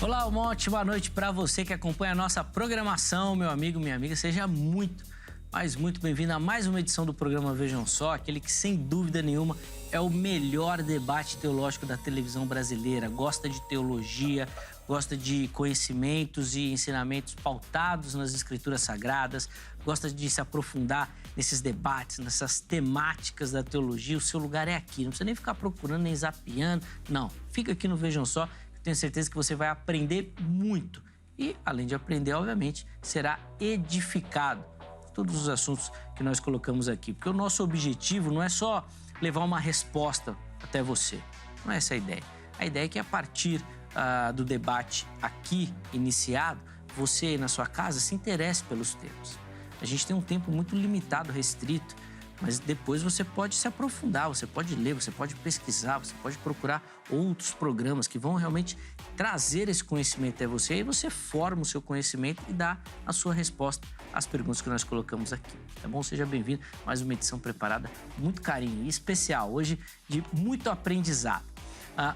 Olá, uma ótima noite para você que acompanha a nossa programação, meu amigo, minha amiga. Seja muito bem-vindo a mais uma edição do programa Vejam Só, aquele que, sem dúvida nenhuma, é o melhor debate teológico da televisão brasileira. Gosta de teologia, gosta de conhecimentos e ensinamentos pautados nas escrituras sagradas, gosta de se aprofundar nesses debates, nessas temáticas da teologia. O seu lugar é aqui, não precisa nem ficar procurando, nem zapeando, não. Fica aqui no Vejam Só, tenho certeza que você vai aprender muito. E, além de aprender, obviamente, será edificado. Todos os assuntos que nós colocamos aqui. Porque o nosso objetivo não é só levar uma resposta até você. Não é essa a ideia. A ideia é que, a partir do debate aqui iniciado, você aí na sua casa se interesse pelos temas. A gente tem um tempo muito limitado, restrito, mas depois você pode se aprofundar, você pode ler, você pode pesquisar, você pode procurar outros programas que vão realmente trazer esse conhecimento até você. E aí você forma o seu conhecimento e dá a sua resposta às perguntas que nós colocamos aqui. Tá bom? Seja bem-vindo. Mais uma edição preparada com muito carinho e especial, hoje de muito aprendizado.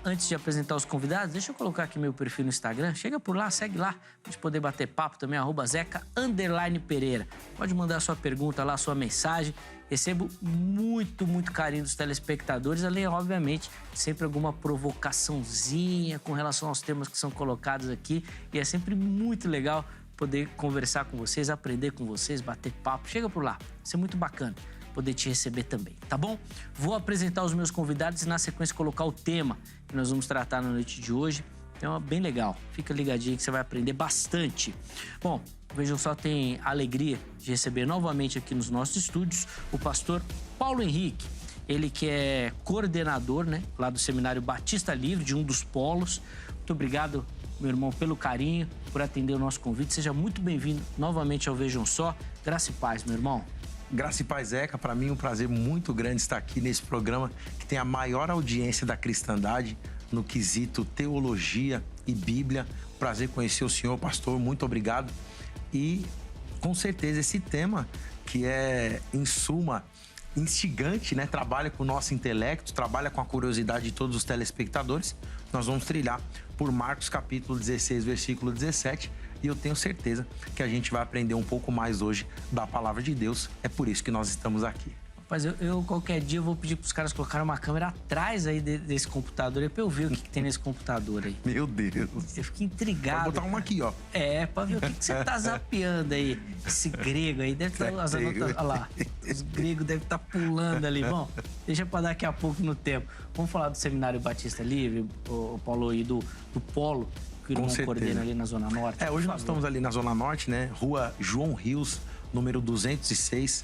Antes de apresentar os convidados, deixa eu colocar aqui meu perfil no Instagram. Chega por lá, segue lá, pra gente poder bater papo também, @Zeca_Pereira. Pode mandar a sua pergunta lá, a sua mensagem. Recebo muito carinho dos telespectadores, além, obviamente, sempre alguma provocaçãozinha com relação aos temas que são colocados aqui. E é sempre muito legal poder conversar com vocês, aprender com vocês, bater papo. Chega por lá, vai ser muito bacana poder te receber também, tá bom? Vou apresentar os meus convidados e, na sequência, colocar o tema que nós vamos tratar na noite de hoje. Então, é bem legal. Fica ligadinho que você vai aprender bastante. Bom, Vejam Só, tem a alegria de receber novamente aqui nos nossos estúdios o pastor Paulo Henrique. Ele que é coordenador, né, lá do Seminário Batista Livre, de um dos polos. Muito obrigado, meu irmão, pelo carinho, por atender o nosso convite. Seja muito bem-vindo novamente ao Vejam Só. Graça e paz, meu irmão. Graça e paz, Zeca. Para mim é um prazer muito grande estar aqui nesse programa que tem a maior audiência da cristandade no quesito teologia e Bíblia. Prazer conhecer o senhor, pastor. Muito obrigado. E, com certeza, esse tema que é, em suma, instigante, né? Trabalha com o nosso intelecto, trabalha com a curiosidade de todos os telespectadores. Nós vamos trilhar por Marcos capítulo 16, versículo 17. E eu tenho certeza que a gente vai aprender um pouco mais hoje da palavra de Deus. É por isso que nós estamos aqui. Rapaz, eu qualquer dia eu vou pedir para os caras colocarem uma câmera atrás aí desse computador aí para eu ver o que tem nesse computador aí. Meu Deus. Eu fico intrigado. Pode botar uma aqui, ó. É, para ver o que você tá zapeando aí. Esse grego aí deve estar... Olha lá, os gregos devem estar pulando ali. Bom, deixa para daqui a pouco no tempo. Vamos falar do Seminário Batista Livre, o Paulo, e do Polo, que o irmão coordena ali na Zona Norte. Hoje nós estamos ali na Zona Norte, né? Rua João Rios, número 206.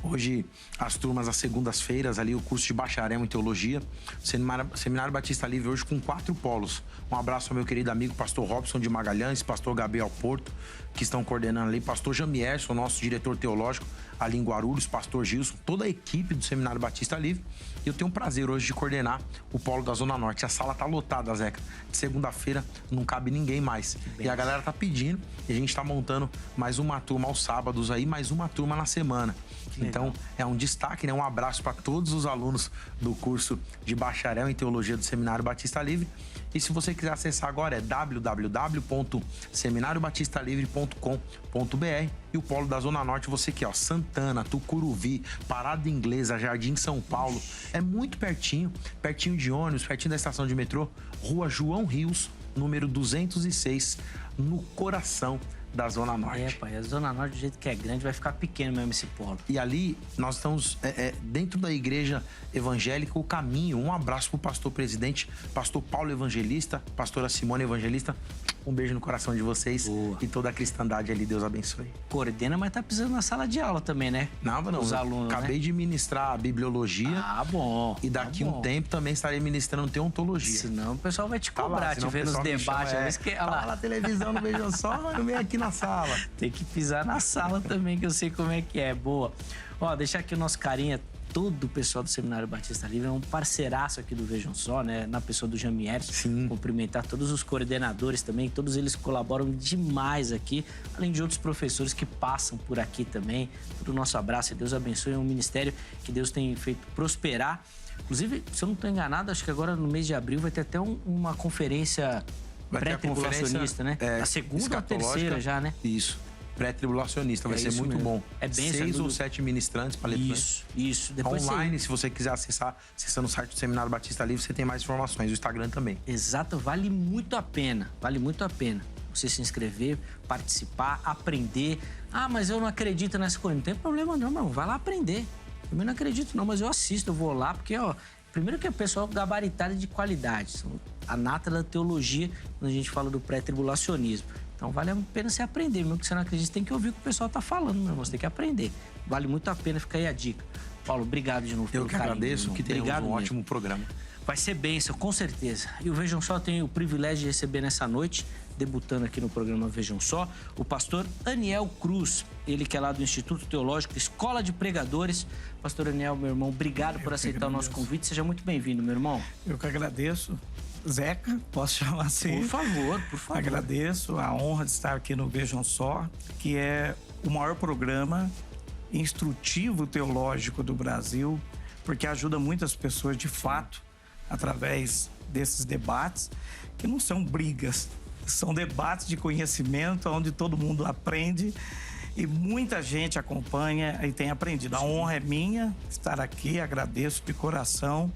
Hoje, as turmas, às segundas-feiras, ali, o curso de bacharel em teologia. Seminário Batista Livre hoje com 4 polos. Um abraço ao meu querido amigo pastor Robson de Magalhães, pastor Gabriel Porto, que estão coordenando ali, pastor Jamierson, nosso diretor teológico ali em Guarulhos, pastor Gilson, toda a equipe do Seminário Batista Livre. E eu tenho um prazer hoje de coordenar o polo da Zona Norte. A sala tá lotada, Zeca. De segunda-feira não cabe ninguém mais. E a galera tá pedindo, e a gente tá montando mais uma turma aos sábados aí, mais uma turma na semana. Então, é um destaque, né? Um abraço para todos os alunos do curso de bacharel em teologia do Seminário Batista Livre. E se você quiser acessar agora, é www.seminariobatistalivre.com.br. E o polo da Zona Norte, você quer, ó, Santana, Tucuruvi, Parada Inglesa, Jardim São Paulo. É muito pertinho de ônibus, pertinho da estação de metrô. Rua João Rios, número 206, no coração da Zona Norte. Pai, a Zona Norte, do jeito que é grande, vai ficar pequeno mesmo esse polo. E ali, nós estamos dentro da igreja evangélica, o Caminho. Um abraço pro pastor presidente, pastor Paulo Evangelista, pastora Simone Evangelista. Um beijo no coração de vocês. Boa. E toda a cristandade ali, Deus abençoe. Coordena, mas tá precisando na sala de aula também, né? Não. Os alunos, acabei de ministrar a bibliologia. Ah, bom. E daqui um tempo também estarei ministrando teontologia. Senão o pessoal vai te cobrar, te ver nos debates. Fala na televisão, não vejam só, eu venho aqui na sala. Tem que pisar na sala também, que eu sei como é que é. Boa. Ó, deixar aqui o nosso carinha. Todo o pessoal do Seminário Batista Livre é um parceiraço aqui do Vejam Só, né? Na pessoa do Jamierson. Sim. Cumprimentar todos os coordenadores também, todos eles colaboram demais aqui, além de outros professores que passam por aqui também. Todo o nosso abraço e Deus abençoe. É um ministério que Deus tem feito prosperar. Inclusive, se eu não estou enganado, acho que agora no mês de abril vai ter até uma conferência Vai ter a pré-tribulacionista, né? A segunda ou a terceira já, né? Isso. Pré-tribulacionista, vai ser muito bom. É bem 6 ou 7 ministrantes palestrantes. Isso. Depois online, se você quiser acessar, acessando o site do Seminário Batista Livre, você tem mais informações. O Instagram também. Exato, vale muito a pena. Vale muito a pena você se inscrever, participar, aprender. Ah, mas eu não acredito nessa coisa. Não tem problema não, meu irmão. Vai lá aprender. Eu também não acredito não, mas eu assisto, eu vou lá, porque, ó, primeiro que é o pessoal gabaritado de qualidade. São a nata da teologia, quando a gente fala do pré-tribulacionismo. Então vale a pena você aprender. Mesmo que você não acredite, tem que ouvir o que o pessoal tá falando, meu irmão. Você tem que aprender. Vale muito a pena, fica aí a dica. Paulo, obrigado de novo pelo carinho. Eu que agradeço, que tenhamos um ótimo programa. Vai ser bênção, com certeza. E o Vejam Só tem o privilégio de receber nessa noite, debutando aqui no programa Vejam Só, o pastor Aniel Cruz. Ele que é lá do Instituto Teológico Escola de Pregadores. Pastor Aniel, meu irmão, obrigado por aceitar o nosso convite. Seja muito bem-vindo, meu irmão. Eu que agradeço. Zeca, posso chamar assim? Por favor, por favor. Agradeço a honra de estar aqui no Vejam Só, que é o maior programa instrutivo teológico do Brasil, porque ajuda muitas pessoas de fato através desses debates, que não são brigas, são debates de conhecimento onde todo mundo aprende e muita gente acompanha e tem aprendido. A honra é minha estar aqui, agradeço de coração.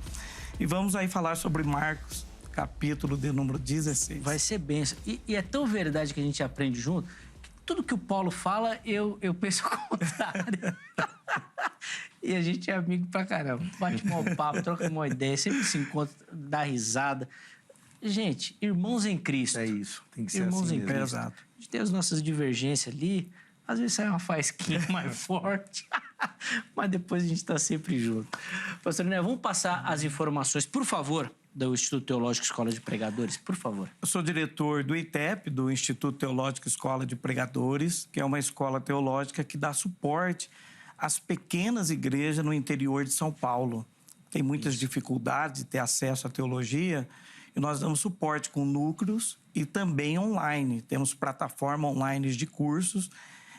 E vamos aí falar sobre Marcos, capítulo de número 16. Vai ser bênção. E é tão verdade que a gente aprende junto, que tudo que o Paulo fala, eu penso ao contrário. E a gente é amigo pra caramba. Bate mal papo, troca uma ideia, sempre se encontra, dá risada. Gente, irmãos em Cristo. É isso, tem que ser irmãos assim em mesmo. Cristo. Exato. A gente tem as nossas divergências ali, às vezes sai uma faísquinha mais forte, mas depois a gente tá sempre junto. Pastor Né, vamos passar as informações, por favor, do Instituto Teológico Escola de Pregadores, por favor. Eu sou diretor do ITEP, do Instituto Teológico Escola de Pregadores, que é uma escola teológica que dá suporte às pequenas igrejas no interior de São Paulo. Tem muitas dificuldades de ter acesso à teologia e nós damos suporte com núcleos e também online. Temos plataformas online de cursos,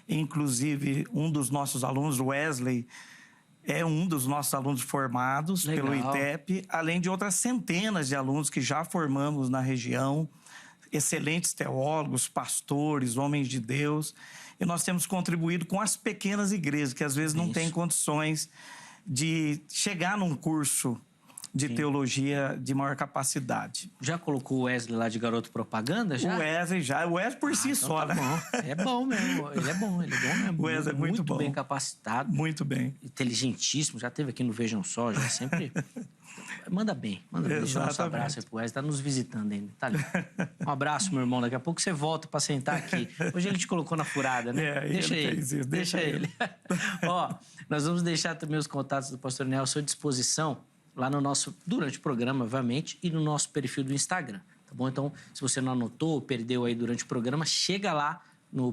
inclusive um dos nossos alunos, Wesley, é um dos nossos alunos formados pelo ITEP, além de outras centenas de alunos que já formamos na região, excelentes teólogos, pastores, homens de Deus. E nós temos contribuído com as pequenas igrejas, que às vezes não têm condições de chegar num curso de teologia de maior capacidade. Já colocou o Wesley lá de garoto propaganda, já? O Wesley por si então só, tá né? Bom. É bom mesmo, ele é bom mesmo. O Wesley é muito bom. Bem capacitado. Muito bem. Inteligentíssimo, já esteve aqui no Vejam Só, já sempre... Manda bem. Deixa o nosso abraço aí pro Wesley, tá nos visitando ainda, tá ali. Um abraço, meu irmão, daqui a pouco você volta pra sentar aqui. Hoje ele te colocou na furada, né? Deixa ele. Ó, nós vamos deixar também os contatos do pastor Nel à sua disposição lá no durante o programa, obviamente, e no nosso perfil do Instagram, tá bom? Então, se você não anotou ou perdeu aí durante o programa, chega lá no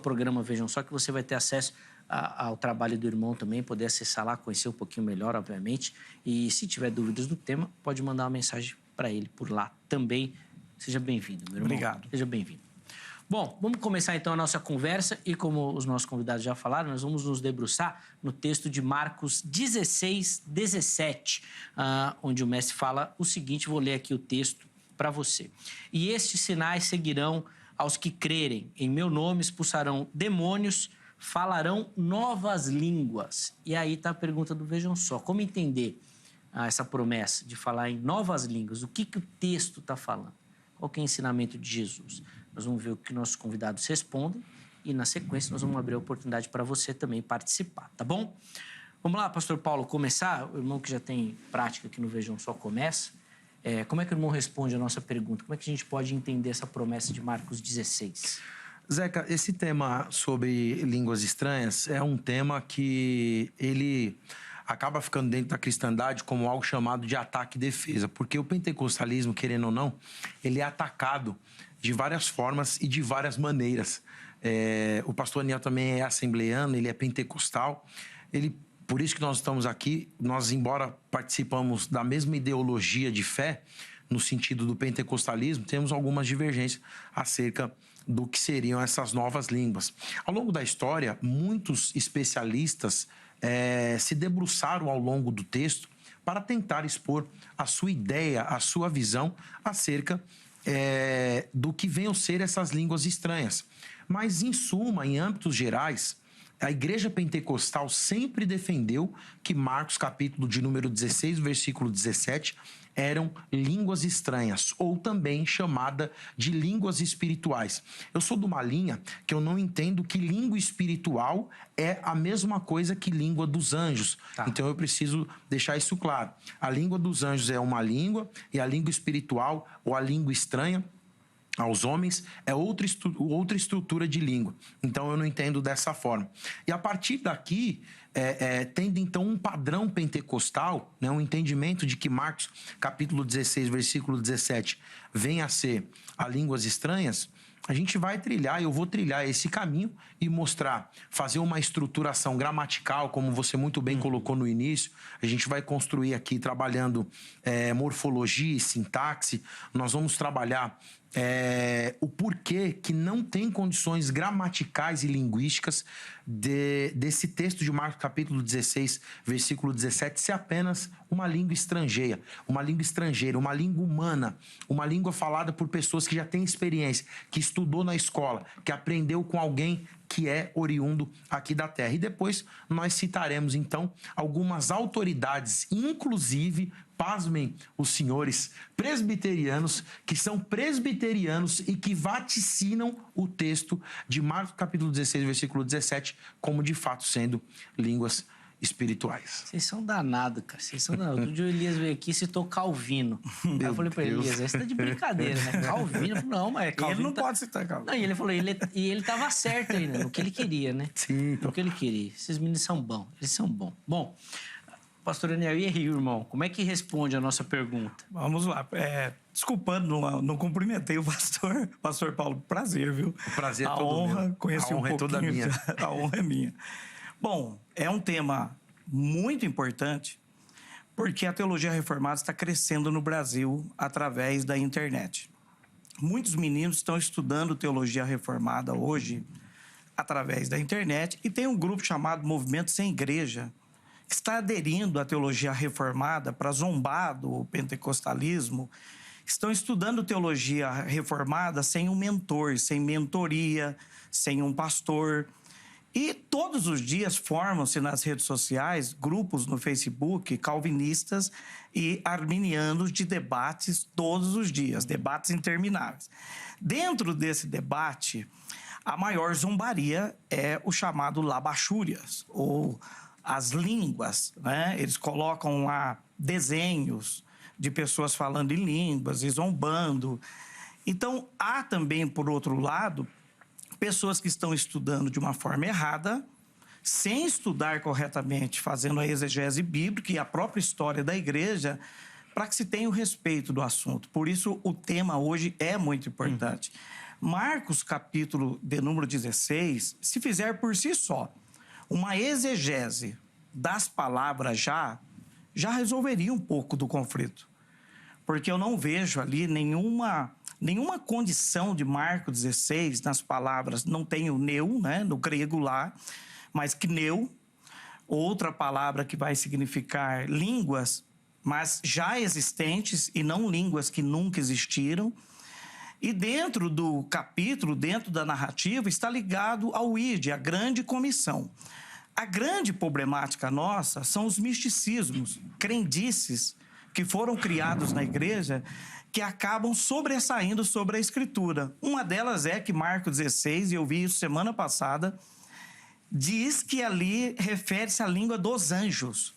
@programa Vejam Só que você vai ter acesso ao trabalho do irmão também, poder acessar lá, conhecer um pouquinho melhor, obviamente. E se tiver dúvidas do tema, pode mandar uma mensagem para ele por lá também. Seja bem-vindo, meu irmão. Obrigado. Seja bem-vindo. Bom, vamos começar então a nossa conversa e como os nossos convidados já falaram, nós vamos nos debruçar no texto de Marcos 16, 17, onde o mestre fala o seguinte, vou ler aqui o texto para você. E estes sinais seguirão aos que crerem, em meu nome expulsarão demônios, falarão novas línguas. E aí está a pergunta do Vejam Só, como entender essa promessa de falar em novas línguas? O que o texto está falando? Qual que é o ensinamento de Jesus? Nós vamos ver o que nossos convidados respondem e, na sequência, nós vamos abrir a oportunidade para você também participar, tá bom? Vamos lá, pastor Paulo, começar? O irmão que já tem prática aqui no Vejam Só começa. Como é que o irmão responde a nossa pergunta? Como é que a gente pode entender essa promessa de Marcos 16? Zeca, esse tema sobre línguas estranhas é um tema que ele acaba ficando dentro da cristandade como algo chamado de ataque e defesa, porque o pentecostalismo, querendo ou não, ele é atacado de várias formas e de várias maneiras. O pastor Aniel também é assembleano, ele é pentecostal, por isso que nós estamos aqui, nós, embora participamos da mesma ideologia de fé, no sentido do pentecostalismo, temos algumas divergências acerca do que seriam essas novas línguas. Ao longo da história, muitos especialistas se debruçaram ao longo do texto para tentar expor a sua ideia, a sua visão acerca do que venham ser essas línguas estranhas. Mas, em suma, em âmbitos gerais, a Igreja Pentecostal sempre defendeu que Marcos, capítulo de número 16, versículo 17, eram línguas estranhas, ou também chamada de línguas espirituais. Eu sou de uma linha que eu não entendo que língua espiritual é a mesma coisa que língua dos anjos. Tá. Então eu preciso deixar isso claro. A língua dos anjos é uma língua, e a língua espiritual, ou a língua estranha, aos homens, é outra estrutura de língua. Então, eu não entendo dessa forma. E a partir daqui, tendo então um padrão pentecostal, né, um entendimento de que Marcos, capítulo 16, versículo 17, vem a ser a línguas estranhas, a gente vai trilhar, eu vou trilhar esse caminho e mostrar, fazer uma estruturação gramatical, como você muito bem colocou no início. A gente vai construir aqui, trabalhando morfologia e sintaxe. Nós vamos trabalhar o porquê que não tem condições gramaticais e linguísticas desse texto de Marcos capítulo 16, versículo 17, ser apenas uma língua estrangeira, uma língua humana, uma língua falada por pessoas que já têm experiência, que estudou na escola, que aprendeu com alguém que é oriundo aqui da terra. E depois nós citaremos, então, algumas autoridades, inclusive, pasmem os senhores presbiterianos, que são presbiterianos e que vaticinam o texto de Marcos capítulo 16, versículo 17, como de fato sendo línguas espirituais. Vocês são danados, cara. Vocês são danados. Outro dia o Elias veio aqui e citou Calvino. Aí eu falei pra ele, Elias, você tá de brincadeira, né? Calvino? Não, mas Calvino... Ele não pode citar Calvino. Não, e ele falou, ele tava certo ainda, no que ele queria, né? Sim. No que ele queria. Esses meninos são bons, eles são bons. Bom, pastor Daniel, e aí, irmão? Como é que responde a nossa pergunta? Vamos lá. Desculpando, não cumprimentei o pastor Paulo. Prazer, viu? O prazer é a todo honra, meu. Conheci a honra um pouquinho. É toda minha. A honra é minha. Bom, é um tema muito importante, porque a teologia reformada está crescendo no Brasil através da internet. Muitos meninos estão estudando teologia reformada hoje através da internet, e tem um grupo chamado Movimento Sem Igreja, que está aderindo à teologia reformada para zombar do pentecostalismo. Estão estudando teologia reformada sem um mentor, sem mentoria, sem um pastor. E todos os dias formam-se nas redes sociais grupos no Facebook, calvinistas e arminianos, de debates todos os dias, debates intermináveis. Dentro desse debate, a maior zombaria é o chamado labachúrias, ou as línguas, né? Eles colocam lá desenhos de pessoas falando em línguas e zombando. Então, há também, por outro lado, pessoas que estão estudando de uma forma errada, sem estudar corretamente, fazendo a exegese bíblica e a própria história da igreja, para que se tenha o respeito do assunto. Por isso, o tema hoje é muito importante. Marcos, capítulo de número 16, se fizer por si só uma exegese das palavras já resolveria um pouco do conflito. Porque eu não vejo ali nenhuma condição de Marcos 16 nas palavras. Não tem o neu, né, no grego lá, mas kneu, outra palavra que vai significar línguas, mas já existentes e não línguas que nunca existiram. E dentro do capítulo, dentro da narrativa, está ligado ao ID, a grande comissão. A grande problemática nossa são os misticismos, crendices, que foram criados na igreja, que acabam sobressaindo sobre a Escritura. Uma delas é que Marcos 16, e eu vi isso semana passada, diz que ali refere-se à língua dos anjos,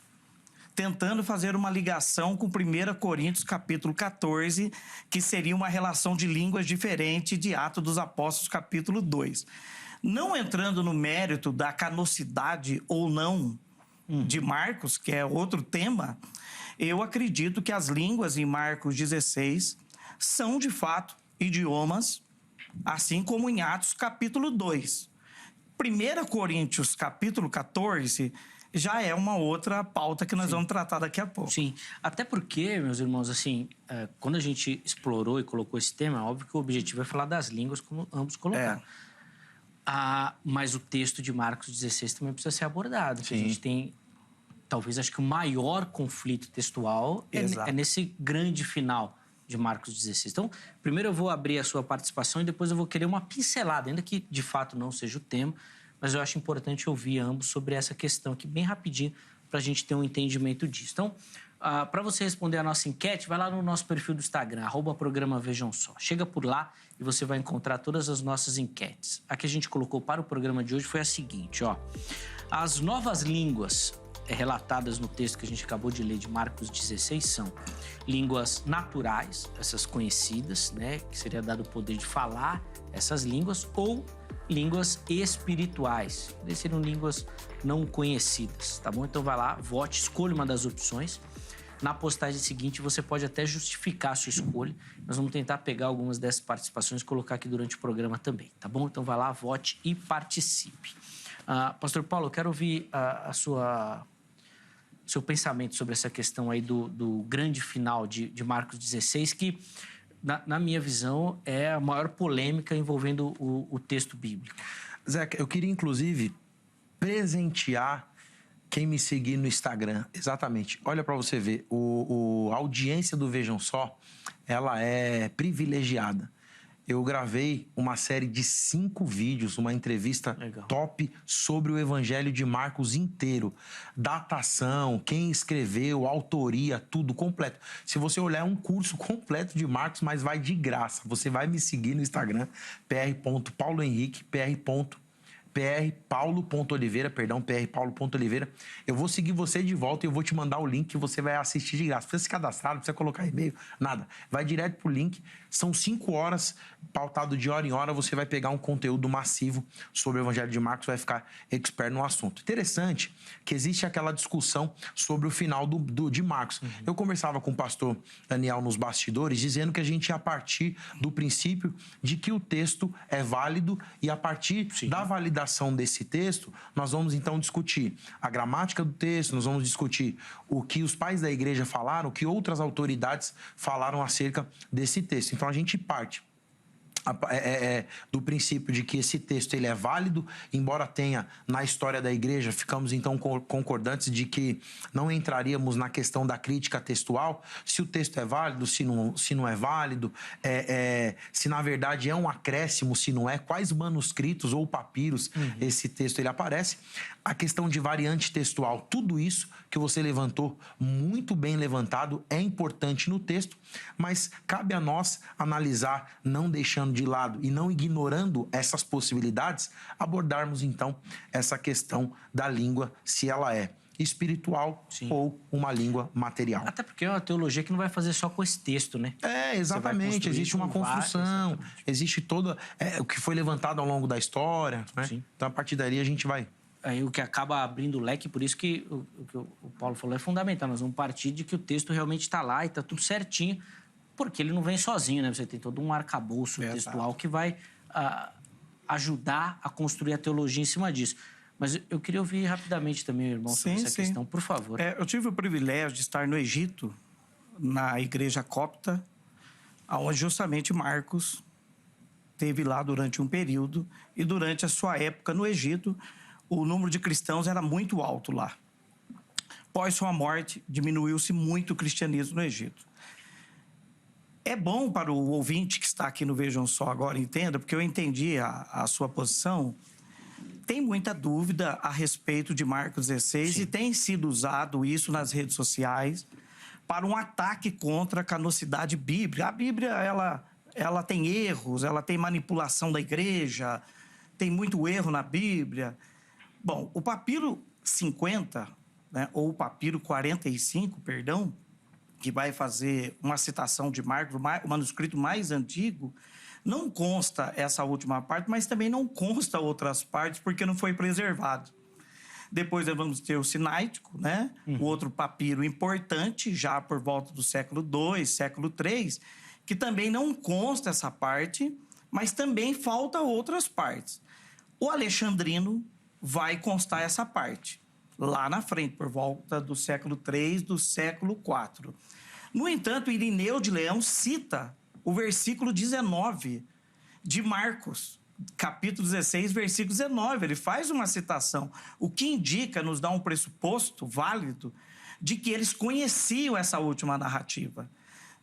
tentando fazer uma ligação com 1 Coríntios capítulo 14, que seria uma relação de línguas diferente de Atos dos Apóstolos capítulo 2. Não entrando no mérito da canocidade ou não de Marcos, que é outro tema, eu acredito que as línguas em Marcos 16 são, de fato, idiomas, assim como em Atos capítulo 2. 1 Coríntios capítulo 14 já é uma outra pauta que nós vamos tratar daqui a pouco. Sim, até porque, meus irmãos, assim, quando a gente explorou e colocou esse tema, é óbvio que o objetivo é falar das línguas, como ambos colocaram. Mas o texto de Marcos 16 também precisa ser abordado. A gente tem, talvez, acho que o maior conflito textual é nesse grande final, de Marcos 16. Então, primeiro eu vou abrir a sua participação e depois eu vou querer uma pincelada, ainda que de fato não seja o tema, mas eu acho importante ouvir ambos sobre essa questão aqui, bem rapidinho, para a gente ter um entendimento disso. Então, para você responder a nossa enquete, vai lá no nosso perfil do Instagram, @programa Vejam Só. Chega por lá e você vai encontrar todas as nossas enquetes. A que a gente colocou para o programa de hoje foi a seguinte, ó. As novas línguas relatadas no texto que a gente acabou de ler de Marcos 16 são línguas naturais, essas conhecidas, né, que seria dado o poder de falar essas línguas, ou línguas espirituais, que seriam línguas não conhecidas, tá bom? Então vai lá, vote, escolha uma das opções. Na postagem seguinte você pode até justificar a sua escolha. Nós vamos tentar pegar algumas dessas participações e colocar aqui durante o programa também, tá bom? Então vai lá, vote e participe. Pastor Paulo, eu quero ouvir seu pensamento sobre essa questão aí do grande final de Marcos 16, que, na minha visão, é a maior polêmica envolvendo o texto bíblico. Zeca, eu queria, inclusive, presentear quem me seguir no Instagram. Exatamente. Olha para você ver, a audiência do Vejam Só, ela é privilegiada. Eu gravei uma série de 5 vídeos, uma entrevista top sobre o Evangelho de Marcos inteiro. Datação, quem escreveu, autoria, tudo completo. Se você olhar, é um curso completo de Marcos, mas vai de graça. Você vai me seguir no Instagram, pr.paulohenrique, pr.paulo.oliveira. Eu vou seguir você de volta e eu vou te mandar o link que você vai assistir de graça. Não precisa se cadastrar, não precisa colocar e-mail, nada. Vai direto pro link. São 5 horas, pautado de hora em hora, você vai pegar um conteúdo massivo sobre o Evangelho de Marcos, vai ficar expert no assunto. Interessante que existe aquela discussão sobre o final de Marcos. Eu conversava com o pastor Daniel nos bastidores, dizendo que a gente ia partir do princípio de que o texto é válido e a partir da validação desse texto, nós vamos então discutir a gramática do texto, nós vamos discutir o que os pais da igreja falaram, o que outras autoridades falaram acerca desse texto. Então a gente parte do princípio de que esse texto ele é válido, embora tenha na história da igreja, ficamos então concordantes de que não entraríamos na questão da crítica textual, se o texto é válido, se não é válido, se na verdade é um acréscimo, se não é, quais manuscritos ou papiros esse texto ele aparece. A questão de variante textual, tudo isso que você levantou, muito bem levantado, é importante no texto, mas cabe a nós analisar, não deixando de lado e não ignorando essas possibilidades, abordarmos então essa questão da língua, se ela é espiritual ou uma língua material. Até porque é uma teologia que não vai fazer só com esse texto, né? Exatamente. Existe uma construção, existe todo o que foi levantado ao longo da história, né? Então, a partir daí, a gente vai... Aí o que acaba abrindo o leque, por isso que o que o Paulo falou é fundamental. Nós vamos partir de que o texto realmente está lá e está tudo certinho, porque ele não vem sozinho, né? Você tem todo um arcabouço textual que vai ajudar a construir a teologia em cima disso. Mas eu queria ouvir rapidamente também, irmão, sobre essa questão, por favor. Eu tive o privilégio de estar no Egito, na igreja copta, onde justamente Marcos esteve lá durante um período, e durante a sua época no Egito, o número de cristãos era muito alto lá. Após sua morte, diminuiu-se muito o cristianismo no Egito. É bom para o ouvinte que está aqui no Vejam Só agora, entenda, porque eu entendi a sua posição. Tem muita dúvida a respeito de Marcos 16 e tem sido usado isso nas redes sociais para um ataque contra a canonicidade bíblica. A Bíblia, ela tem erros, ela tem manipulação da igreja, tem muito erro na Bíblia. Bom, o papiro 50, né, ou o papiro 45, perdão, que vai fazer uma citação de Marcos, o manuscrito mais antigo, não consta essa última parte, mas também não consta outras partes, porque não foi preservado. Depois nós vamos ter o Sinaítico, né? O outro papiro importante, já por volta do século II, século III, que também não consta essa parte, mas também falta outras partes. O Alexandrino vai constar essa parte, lá na frente, por volta do século III, do século IV. No entanto, Irineu de Leão cita o versículo 19 de Marcos, capítulo 16, versículo 19. Ele faz uma citação, o que indica, nos dá um pressuposto válido de que eles conheciam essa última narrativa.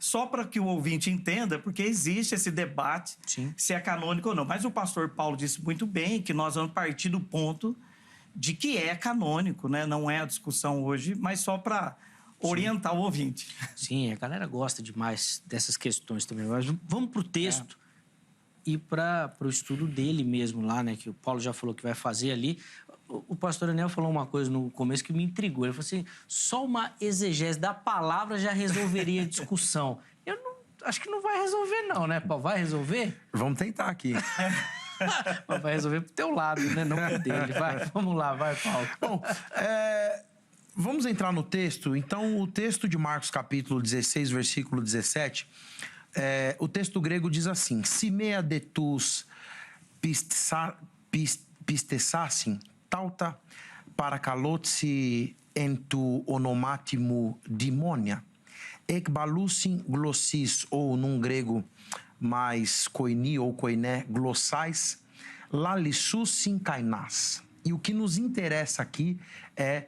só para que o ouvinte entenda, porque existe esse debate se é canônico ou não. Mas o pastor Paulo disse muito bem que nós vamos partir do ponto de que é canônico, né? Não é a discussão hoje, mas só para orientar o ouvinte. Sim, a galera gosta demais dessas questões também. Mas vamos para o texto e para o estudo dele mesmo lá, né? Que o Paulo já falou que vai fazer ali. O pastor Daniel falou uma coisa no começo que me intrigou. Ele falou assim, só uma exegese da palavra já resolveria a discussão. Eu não, acho que não vai resolver não, né, Paulo? Vai resolver? Vamos tentar aqui. Mas vai resolver pro teu lado, né? Não pro dele. Vai, vamos lá, vai, Paulo. Bom, vamos entrar no texto. Então, o texto de Marcos, capítulo 16, versículo 17, o texto grego diz assim, Simea de tus pistesassin, tauta parakalotsi en tu onomátimo dimonia, ekbalusin glossis, ou num grego mais koini ou koiné, glossais, lalissussin kainás. E o que nos interessa aqui é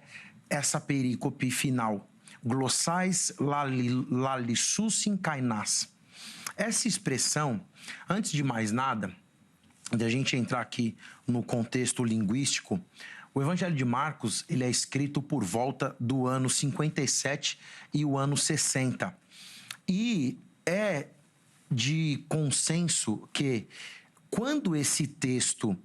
essa perícope final, glossais lalissussin kainás. Essa expressão, antes de mais nada, de a gente entrar aqui no contexto linguístico, o Evangelho de Marcos ele é escrito por volta do ano 57 e o ano 60. E é de consenso que quando esse texto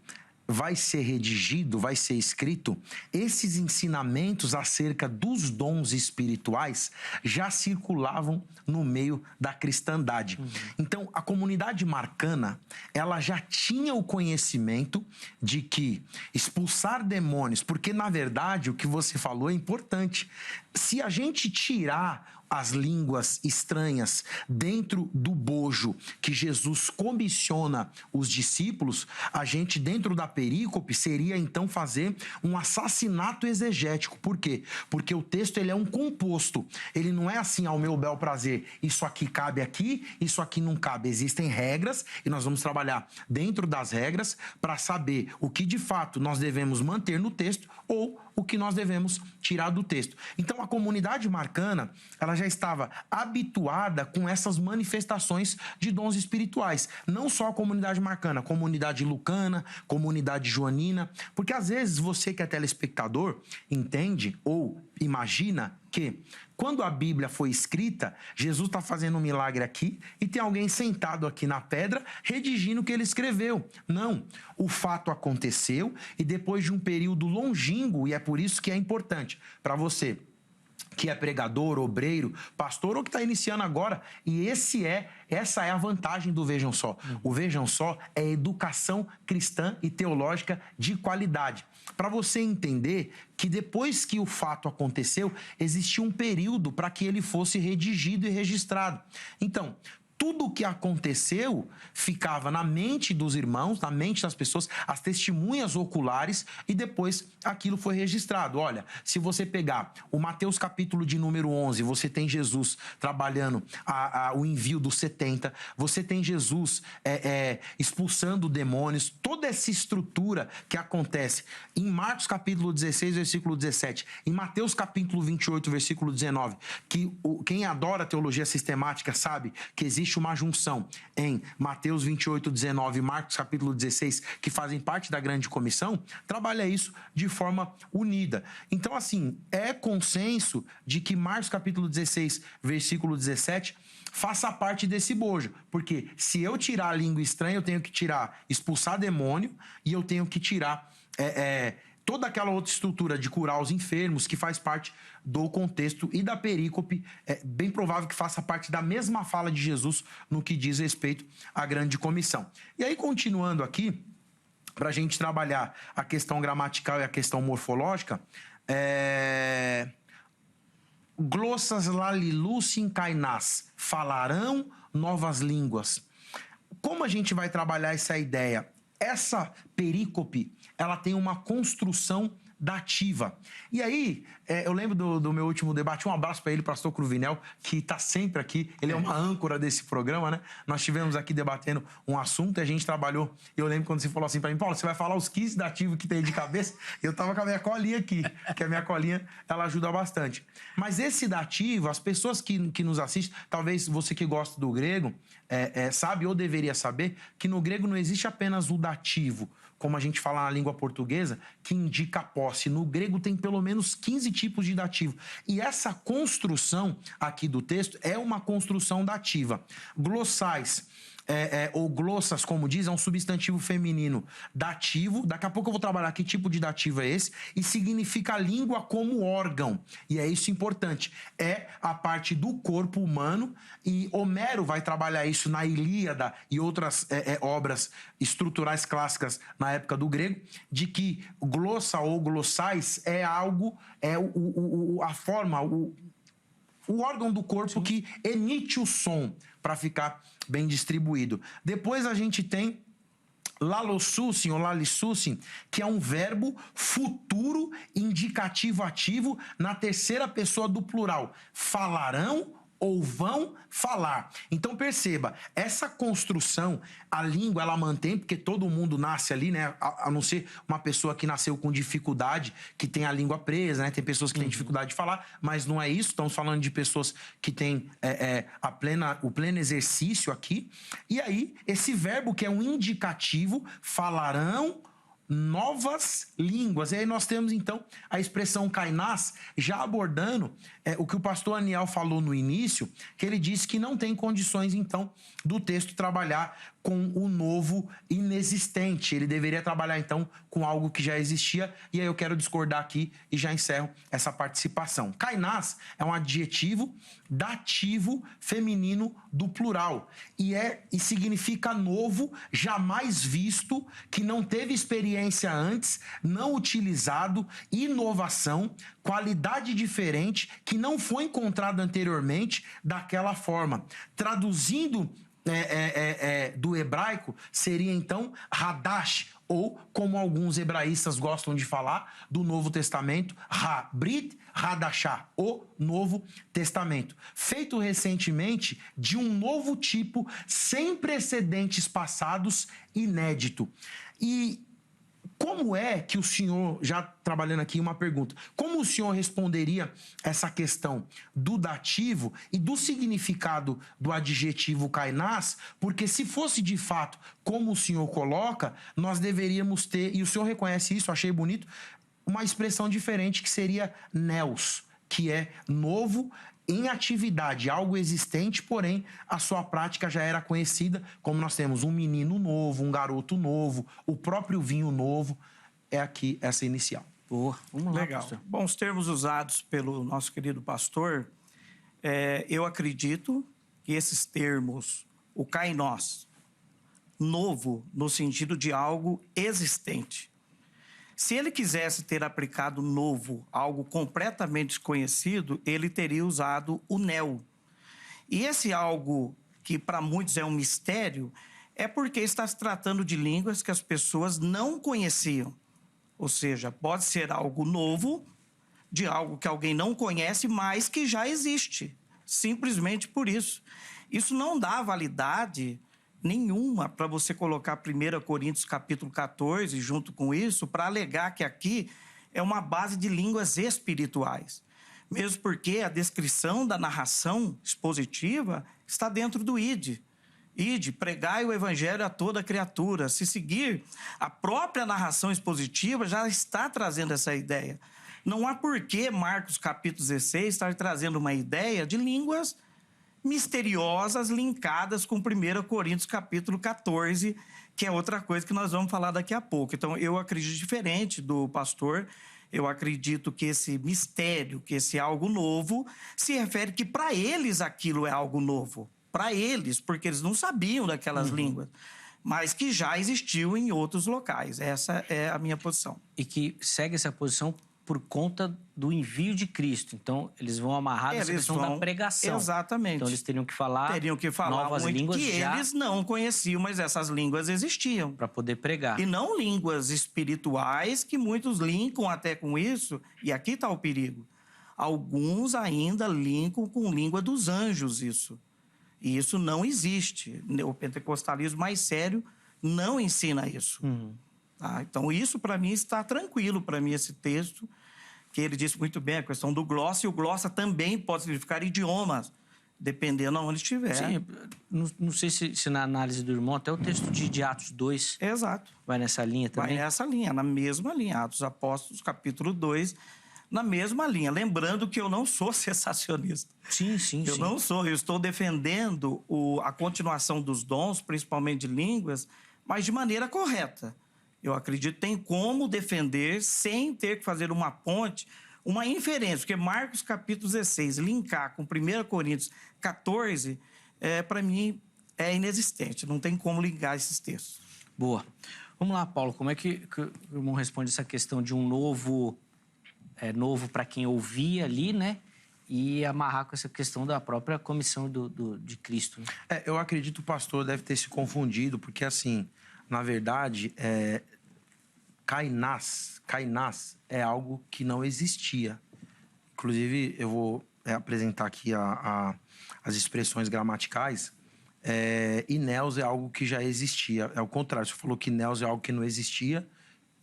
vai ser redigido, vai ser escrito, esses ensinamentos acerca dos dons espirituais já circulavam no meio da cristandade. Então, a comunidade marcana, ela já tinha o conhecimento de que expulsar demônios, porque, na verdade, o que você falou é importante. Se a gente tirar as línguas estranhas dentro do bojo que Jesus comissiona os discípulos, a gente, dentro da perícope, seria então fazer um assassinato exegético. Por quê? Porque o texto ele é um composto. Ele não é assim, ao meu bel prazer, isso aqui cabe aqui, isso aqui não cabe. Existem regras e nós vamos trabalhar dentro das regras para saber o que de fato nós devemos manter no texto ou o que nós devemos tirar do texto. Então, a comunidade marcana, ela já estava habituada com essas manifestações de dons espirituais. Não só a comunidade marcana, a comunidade lucana, comunidade joanina, porque às vezes você que é telespectador entende ou imagina que quando a Bíblia foi escrita, Jesus está fazendo um milagre aqui e tem alguém sentado aqui na pedra redigindo o que ele escreveu. Não, o fato aconteceu e depois de um período longínquo, e é por isso que é importante para você que é pregador, obreiro, pastor ou que está iniciando agora, e essa é a vantagem do Vejam Só. O Vejam Só é educação cristã e teológica de qualidade. Para você entender que depois que o fato aconteceu, existia um período para que ele fosse redigido e registrado. Então, tudo o que aconteceu ficava na mente dos irmãos, na mente das pessoas, as testemunhas oculares, e depois aquilo foi registrado. Olha, se você pegar o Mateus capítulo de número 11, você tem Jesus trabalhando o envio dos 70, você tem Jesus expulsando demônios, toda essa estrutura que acontece em Marcos capítulo 16, versículo 17, em Mateus capítulo 28, versículo 19, que quem adora a teologia sistemática sabe que existe uma junção em Mateus 28, 19 e Marcos capítulo 16, que fazem parte da grande comissão, trabalha isso de forma unida. Então, assim, é consenso de que Marcos capítulo 16, versículo 17, faça parte desse bojo. Porque se eu tirar a língua estranha, eu tenho que expulsar demônio e eu tenho que tirar toda aquela outra estrutura de curar os enfermos que faz parte do contexto e da perícope, é bem provável que faça parte da mesma fala de Jesus no que diz respeito à grande comissão. E aí, continuando aqui, para a gente trabalhar a questão gramatical e a questão morfológica, glossas lalilussin kainás, falarão novas línguas. Como a gente vai trabalhar essa ideia? Essa perícope, ela tem uma construção dativa. E aí, eu lembro do meu último debate, um abraço para ele, pastor Cruvinel, que está sempre aqui, ele é uma âncora desse programa, né? Nós estivemos aqui debatendo um assunto e a gente trabalhou, eu lembro quando você falou assim para mim, Paulo, você vai falar os 15 dativos que tem de cabeça? Eu tava com a minha colinha aqui, que a minha colinha, ela ajuda bastante. Mas esse dativo, as pessoas que nos assistem, talvez você que gosta do grego, sabe ou deveria saber que no grego não existe apenas o dativo, como a gente fala na língua portuguesa, que indica posse. No grego tem pelo menos 15 tipos de dativo. E essa construção aqui do texto é uma construção dativa. Glossais, ou glossas, como diz, é um substantivo feminino dativo. Daqui a pouco eu vou trabalhar que tipo de dativo é esse. E significa língua como órgão. E é isso importante. É a parte do corpo humano. E Homero vai trabalhar isso na Ilíada e outras obras estruturais clássicas na época do grego, de que glossa ou glossais é algo, a forma, o órgão do corpo que emite o som para ficar bem distribuído. Depois a gente tem lalossucin ou lalissucin, que é um verbo futuro indicativo ativo na terceira pessoa do plural. Falarão ou vão falar. Então perceba, essa construção, a língua ela mantém, porque todo mundo nasce ali, né? A não ser uma pessoa que nasceu com dificuldade, que tem a língua presa, né? Tem pessoas que têm dificuldade de falar, mas não é isso. Estamos falando de pessoas que têm o pleno exercício aqui. E aí, esse verbo que é um indicativo, falarão novas línguas. E aí nós temos, então, a expressão kainás, já abordando o que o pastor Aniel falou no início, que ele disse que não tem condições, então, do texto trabalhar com o novo inexistente. Ele deveria trabalhar, então, com algo que já existia. E aí eu quero discordar aqui e já encerro essa participação. Kainás é um adjetivo dativo feminino do plural. E significa novo, jamais visto, que não teve experiência antes, não utilizado, inovação, qualidade diferente, que não foi encontrada anteriormente daquela forma. Traduzindo do hebraico, seria então Hadash, ou como alguns hebraístas gostam de falar, do Novo Testamento, Ha-Brit Hadashah, o Novo Testamento. Feito recentemente de um novo tipo, sem precedentes passados, inédito. E como é que o senhor, já trabalhando aqui uma pergunta, como o senhor responderia essa questão do dativo e do significado do adjetivo kainás? Porque se fosse de fato como o senhor coloca, nós deveríamos ter, e o senhor reconhece isso, achei bonito, uma expressão diferente que seria neos, que é novo em atividade, algo existente, porém a sua prática já era conhecida, como nós temos um menino novo, um garoto novo, o próprio vinho novo, é aqui essa inicial. Vamos lá, legal. pastor. Bom, os termos usados pelo nosso querido pastor, eu acredito que esses termos, o kainós, novo no sentido de algo existente. Se ele quisesse ter aplicado novo, algo completamente desconhecido, ele teria usado o neo. E esse algo que para muitos é um mistério, é porque está se tratando de línguas que as pessoas não conheciam. Ou seja, pode ser algo novo, de algo que alguém não conhece, mas que já existe. Simplesmente por isso. Isso não dá validade nenhuma para você colocar 1 Coríntios capítulo 14 junto com isso, para alegar que aqui é uma base de línguas espirituais. Mesmo porque a descrição da narração expositiva está dentro do ide. Ide, pregai o evangelho a toda criatura. Se seguir, a própria narração expositiva já está trazendo essa ideia. Não há por que Marcos capítulo 16 estar trazendo uma ideia de línguas misteriosas linkadas com 1 Coríntios capítulo 14, que é outra coisa que nós vamos falar daqui a pouco. Então, eu acredito diferente do pastor, eu acredito que esse mistério, que esse algo novo, se refere que para eles aquilo é algo novo. Para eles, porque eles não sabiam daquelas línguas, mas que já existiu em outros locais. Essa é a minha posição. E que segue essa posição por conta do envio de Cristo. Então, eles vão amarrar essa questão da pregação. Exatamente. Então, eles teriam que falar novas línguas que já... eles não conheciam, mas essas línguas existiam. Para poder pregar. E não línguas espirituais, que muitos linkam até com isso. E aqui está o perigo. Alguns ainda linkam com língua dos anjos isso. E isso não existe. O pentecostalismo mais sério não ensina isso. Tá? Então, isso, para mim, está tranquilo, para mim, esse texto, que ele disse muito bem, a questão do glossa, e o glossa também pode significar idiomas, dependendo de onde estiver. Sim, não sei se na análise do irmão, até o texto de Atos 2... Exato. Vai nessa linha também? Vai nessa linha, na mesma linha. Atos Apóstolos, capítulo 2, na mesma linha. Lembrando que eu não sou sensacionista. Sim. Eu não sou. Eu estou defendendo a continuação dos dons, principalmente de línguas, mas de maneira correta. Eu acredito que tem como defender sem ter que fazer uma ponte, uma inferência. Porque Marcos capítulo 16, linkar com 1 Coríntios 14, para mim, é inexistente. Não tem como linkar esses textos. Boa. Vamos lá, Paulo. Como é que o irmão responde essa questão de um novo para quem ouvia ali, né? E amarrar com essa questão da própria comissão de Cristo. Né? Eu acredito que o pastor deve ter se confundido, porque, assim, na verdade, Cainás é algo que não existia. Inclusive, eu vou apresentar aqui as expressões gramaticais. E Neus é algo que já existia. É o contrário, você falou que Neus é algo que não existia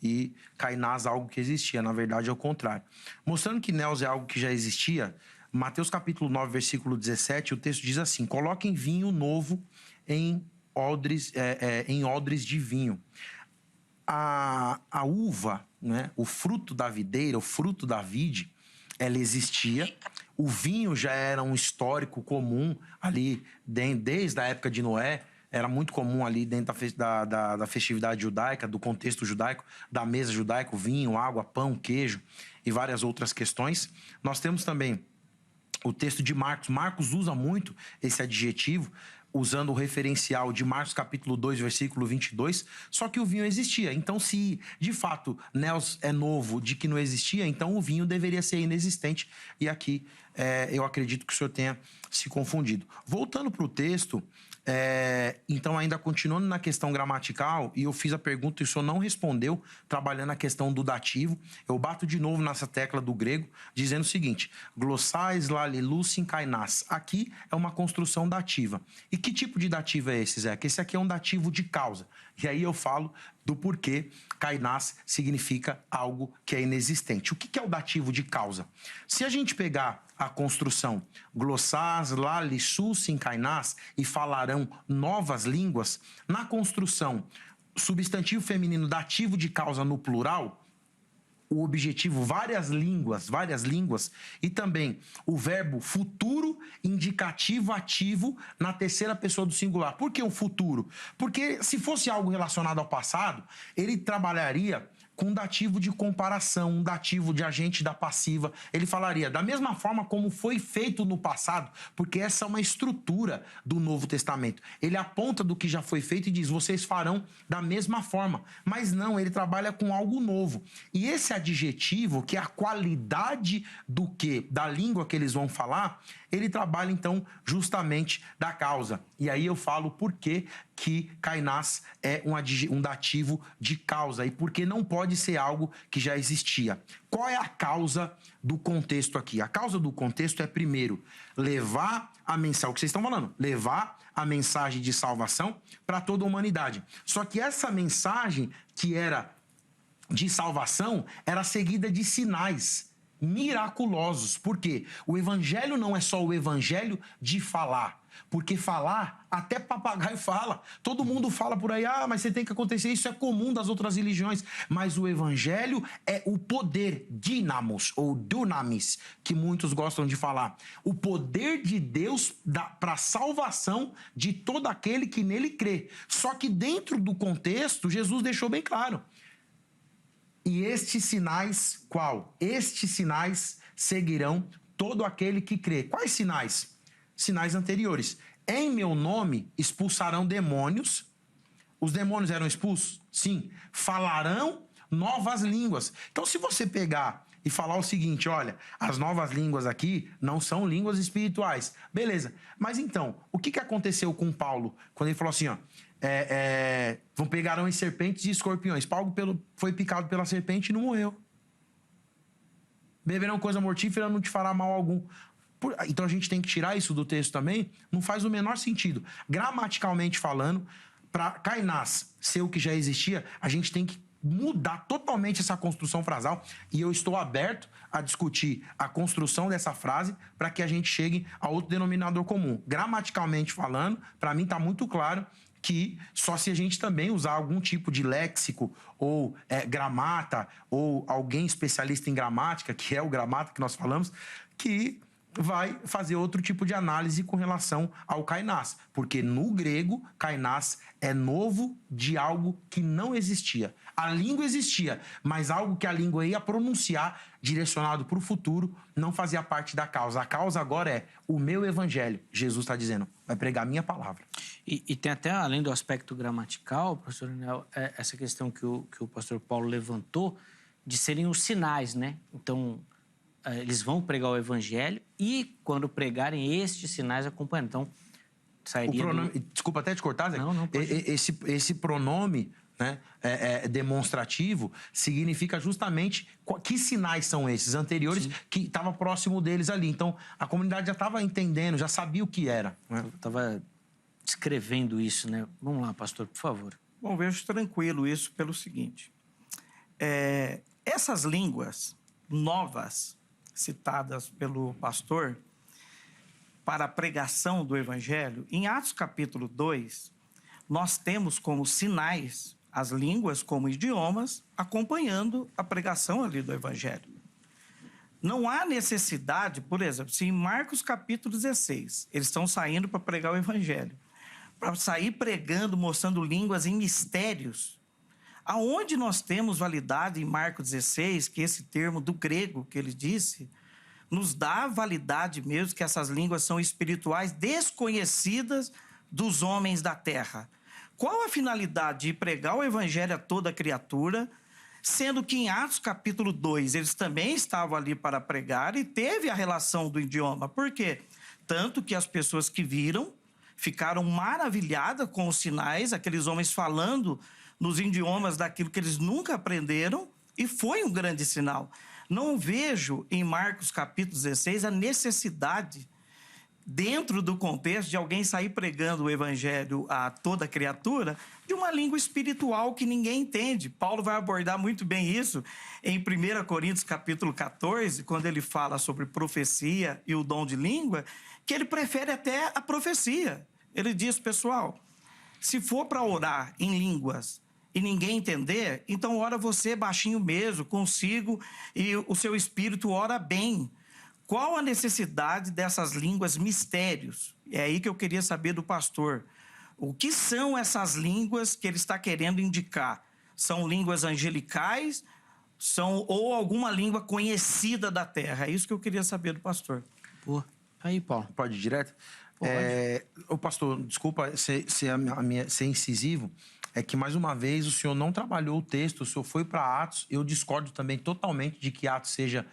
e Cainás é algo que existia. Na verdade, é o contrário. Mostrando que Neus é algo que já existia, Mateus capítulo 9, versículo 17, o texto diz assim: coloquem vinho novo em odres de vinho. A uva, né, o fruto da videira, o fruto da vide, ela existia. O vinho já era um histórico comum ali, desde a época de Noé. Era muito comum ali dentro da festividade judaica, do contexto judaico, da mesa judaica, vinho, água, pão, queijo e várias outras questões. Nós temos também o texto de Marcos. Marcos usa muito esse adjetivo, usando o referencial de Marcos capítulo 2, versículo 22, só que o vinho existia. Então, se de fato Neus é novo de que não existia, então o vinho deveria ser inexistente. E aqui eu acredito que o senhor tenha se confundido. Voltando para o texto, então ainda continuando na questão gramatical, e eu fiz a pergunta e o senhor não respondeu, trabalhando a questão do dativo, eu bato de novo nessa tecla do grego, dizendo o seguinte: glossais lalilusin kainás. Aqui é uma construção dativa. E que tipo de dativo é esse, Zé? Que esse aqui é um dativo de causa. E aí eu falo do porquê kainás significa algo que é inexistente. O que é o dativo de causa? Se a gente pegar a construção glossás lalissusin kainás e falarão novas línguas, na construção substantivo feminino dativo de causa no plural, o objetivo várias línguas, e também o verbo futuro indicativo ativo na terceira pessoa do singular. Por que o futuro? Porque se fosse algo relacionado ao passado, ele trabalharia com um dativo de comparação, um dativo de agente da passiva. Ele falaria da mesma forma como foi feito no passado, porque essa é uma estrutura do Novo Testamento. Ele aponta do que já foi feito e diz: vocês farão da mesma forma. Mas não, ele trabalha com algo novo. E esse adjetivo, que é a qualidade da língua que eles vão falar, ele trabalha, então, justamente da causa. E aí eu falo por que kainás é um dativo de causa e por que não pode ser algo que já existia. Qual é a causa do contexto aqui? A causa do contexto é, primeiro, levar a mensagem, o que vocês estão falando, levar a mensagem de salvação para toda a humanidade. Só que essa mensagem, que era de salvação, era seguida de sinais miraculosos. Por quê? O evangelho não é só o evangelho de falar. Porque falar, até papagaio fala. Todo mundo fala por aí: mas você tem que acontecer. Isso é comum das outras religiões. Mas o evangelho é o poder, dynamos ou dunamis, que muitos gostam de falar. O poder de Deus para a salvação de todo aquele que nele crê. Só que dentro do contexto, Jesus deixou bem claro: e estes sinais, qual? Estes sinais seguirão todo aquele que crê. Quais sinais? Sinais anteriores. Em meu nome expulsarão demônios. Os demônios eram expulsos? Sim. Falarão novas línguas. Então, se você pegar e falar o seguinte, olha, as novas línguas aqui não são línguas espirituais. Beleza. Mas então, o que aconteceu com Paulo quando ele falou assim, ó, vão pegarão em serpentes e escorpiões. Paulo foi picado pela serpente e não morreu. Beberão coisa mortífera, não te fará mal algum. Então a gente tem que tirar isso do texto também. Não faz o menor sentido. Gramaticalmente falando, para Cainás ser o que já existia, a gente tem que mudar totalmente essa construção frasal. E eu estou aberto a discutir a construção dessa frase para que a gente chegue a outro denominador comum. Gramaticalmente falando, para mim está muito claro que só se a gente também usar algum tipo de léxico ou gramata ou alguém especialista em gramática, que é o gramata que nós falamos, que vai fazer outro tipo de análise com relação ao Cainás. Porque no grego, Cainás é novo de algo que não existia. A língua existia, mas algo que a língua ia pronunciar, direcionado para o futuro, não fazia parte da causa. A causa agora é o meu evangelho. Jesus está dizendo, vai pregar a minha palavra. E tem até, além do aspecto gramatical, professor Daniel, essa questão que o pastor Paulo levantou, de serem os sinais, né? Então, eles vão pregar o evangelho e, quando pregarem, estes sinais acompanhando. Então, sairia... Desculpa até te cortar, Zé. Não, esse pronome, né, demonstrativo significa justamente que sinais são esses anteriores. Sim. Que estava próximo deles ali. Então, a comunidade já estava entendendo, já sabia o que era. Né? Estava descrevendo isso, né? Vamos lá, pastor, por favor. Bom, vejo tranquilo isso pelo seguinte. Essas línguas novas citadas pelo pastor para a pregação do evangelho, em Atos capítulo 2, nós temos como sinais as línguas como idiomas acompanhando a pregação ali do evangelho. Não há necessidade, por exemplo, se em Marcos capítulo 16, eles estão saindo para pregar o evangelho, para sair pregando, mostrando línguas em mistérios, aonde nós temos validade em Marcos 16, que esse termo do grego que ele disse, nos dá validade mesmo que essas línguas são espirituais desconhecidas dos homens da terra. Qual a finalidade de pregar o evangelho a toda criatura, sendo que em Atos capítulo 2 eles também estavam ali para pregar e teve a relação do idioma? Por quê? Tanto que as pessoas que viram ficaram maravilhadas com os sinais, aqueles homens falando nos idiomas daquilo que eles nunca aprenderam, e foi um grande sinal. Não vejo em Marcos capítulo 16 a necessidade, dentro do contexto de alguém sair pregando o evangelho a toda criatura, de uma língua espiritual que ninguém entende. Paulo vai abordar muito bem isso em 1 Coríntios capítulo 14, quando ele fala sobre profecia e o dom de língua, que ele prefere até a profecia. Ele diz, pessoal, se for para orar em línguas e ninguém entender, então ora você baixinho mesmo, consigo, e o seu espírito ora bem. Qual a necessidade dessas línguas mistérios? É aí que eu queria saber do pastor. O que são essas línguas que ele está querendo indicar? São línguas angelicais? Ou alguma língua conhecida da terra? É isso que eu queria saber do pastor. Pô, aí, Paulo. Pode ir direto? Ô, pastor, desculpa ser incisivo, é que, mais uma vez, o senhor não trabalhou o texto, o senhor foi para Atos. Eu discordo também totalmente de que Atos seja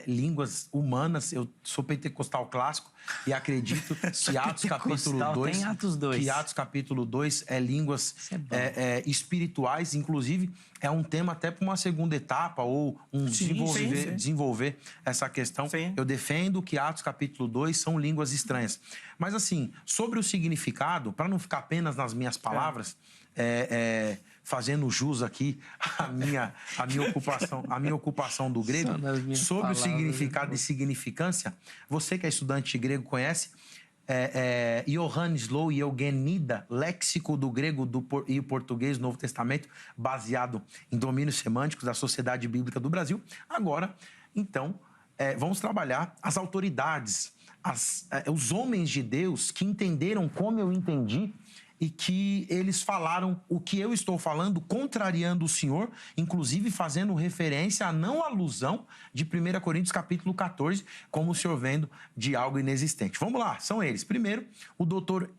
línguas humanas. Eu sou pentecostal clássico e acredito que Atos capítulo 2... Tem Atos 2. Que Atos capítulo 2 é línguas espirituais. Inclusive, é um tema até para uma segunda etapa ou desenvolver essa questão. Sim. Eu defendo que Atos capítulo 2 são línguas estranhas. Mas, assim, sobre o significado, para não ficar apenas nas minhas palavras... fazendo jus aqui a minha ocupação do grego, sobre o significado e significância, você que é estudante de grego conhece, Johannes Low e Eugenida, léxico do grego e português do Novo Testamento, baseado em domínios semânticos da Sociedade Bíblica do Brasil. Agora, então, vamos trabalhar as autoridades, os homens de Deus que entenderam como eu entendi, e que eles falaram o que eu estou falando, contrariando o Senhor, inclusive fazendo referência à não alusão de 1 Coríntios capítulo 14, como o Senhor vendo de algo inexistente. Vamos lá, são eles. Primeiro, o doutor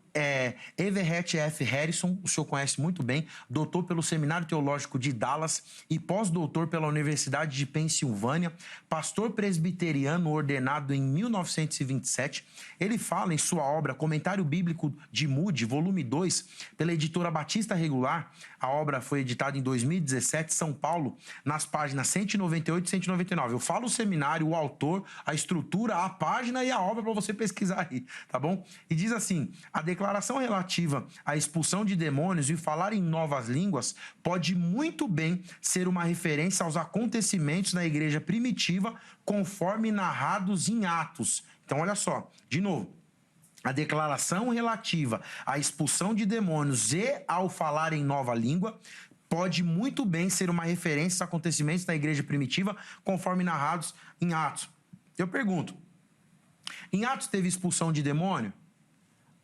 Everett F. Harrison, o senhor conhece muito bem, doutor pelo Seminário Teológico de Dallas e pós-doutor pela Universidade de Pensilvânia, pastor presbiteriano ordenado em 1927. Ele fala em sua obra Comentário Bíblico de Moody, volume 2, pela editora Batista Regular. A obra foi editada em 2017, São Paulo, nas páginas 198 e 199. Eu falo o seminário, o autor, a estrutura, a página e a obra para você pesquisar aí, tá bom? E diz assim: a declaração relativa à expulsão de demônios e falar em novas línguas pode muito bem ser uma referência aos acontecimentos na igreja primitiva, conforme narrados em Atos. Então, olha só, de novo. A declaração relativa à expulsão de demônios e ao falar em nova língua pode muito bem ser uma referência aos acontecimentos da igreja primitiva, conforme narrados em Atos. Eu pergunto, em Atos teve expulsão de demônio?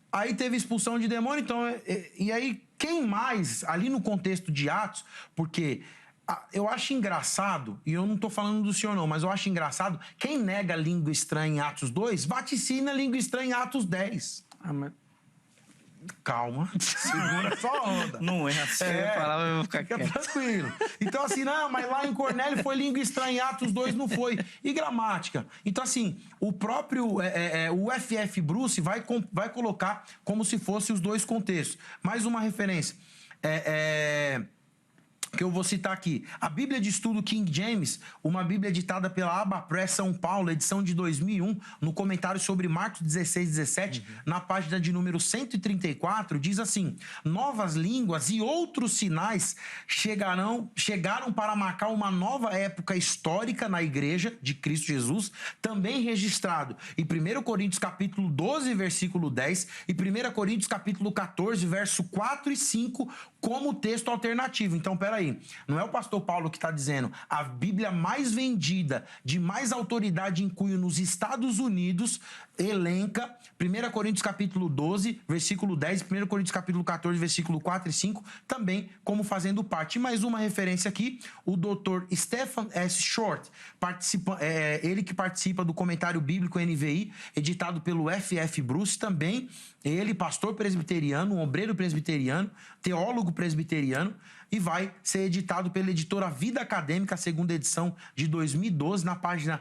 Aí teve expulsão de demônio, então... E aí, quem mais, ali no contexto de Atos, porque... Eu acho engraçado, e eu não estou falando do senhor não, mas eu acho engraçado, quem nega língua estranha em Atos 2, vaticina língua estranha em Atos 10. Mas... Calma, segura só a onda. Não é assim. Eu vou ficar Fica quieto. tranquilo. Então assim, não, mas lá em Cornélio foi língua estranha, em Atos 2 não foi. E gramática. Então assim, o próprio o F.F. Bruce vai colocar como se fosse os dois contextos. Mais uma referência. Que eu vou citar aqui. A Bíblia de Estudo King James, uma Bíblia editada pela Abba Press São Paulo, edição de 2001, no comentário sobre Marcos 16, 17, na página de número 134, diz assim: novas línguas e outros sinais chegaram para marcar uma nova época histórica na igreja de Cristo Jesus, também registrado em 1 Coríntios capítulo 12, versículo 10 e 1 Coríntios capítulo 14, verso 4 e 5, como texto alternativo. Então, peraí. Não é o pastor Paulo que está dizendo a Bíblia mais vendida, de mais autoridade em cunho nos Estados Unidos, elenca 1 Coríntios capítulo 12, versículo 10, 1 Coríntios capítulo 14, versículo 4 e 5, também como fazendo parte. E mais uma referência aqui, o Dr. Stephen S. Short, ele que participa do Comentário Bíblico NVI, editado pelo F.F. Bruce, também ele, pastor presbiteriano, um obreiro presbiteriano, teólogo presbiteriano, e vai ser editado pela editora Vida Acadêmica, segunda edição de 2012, na página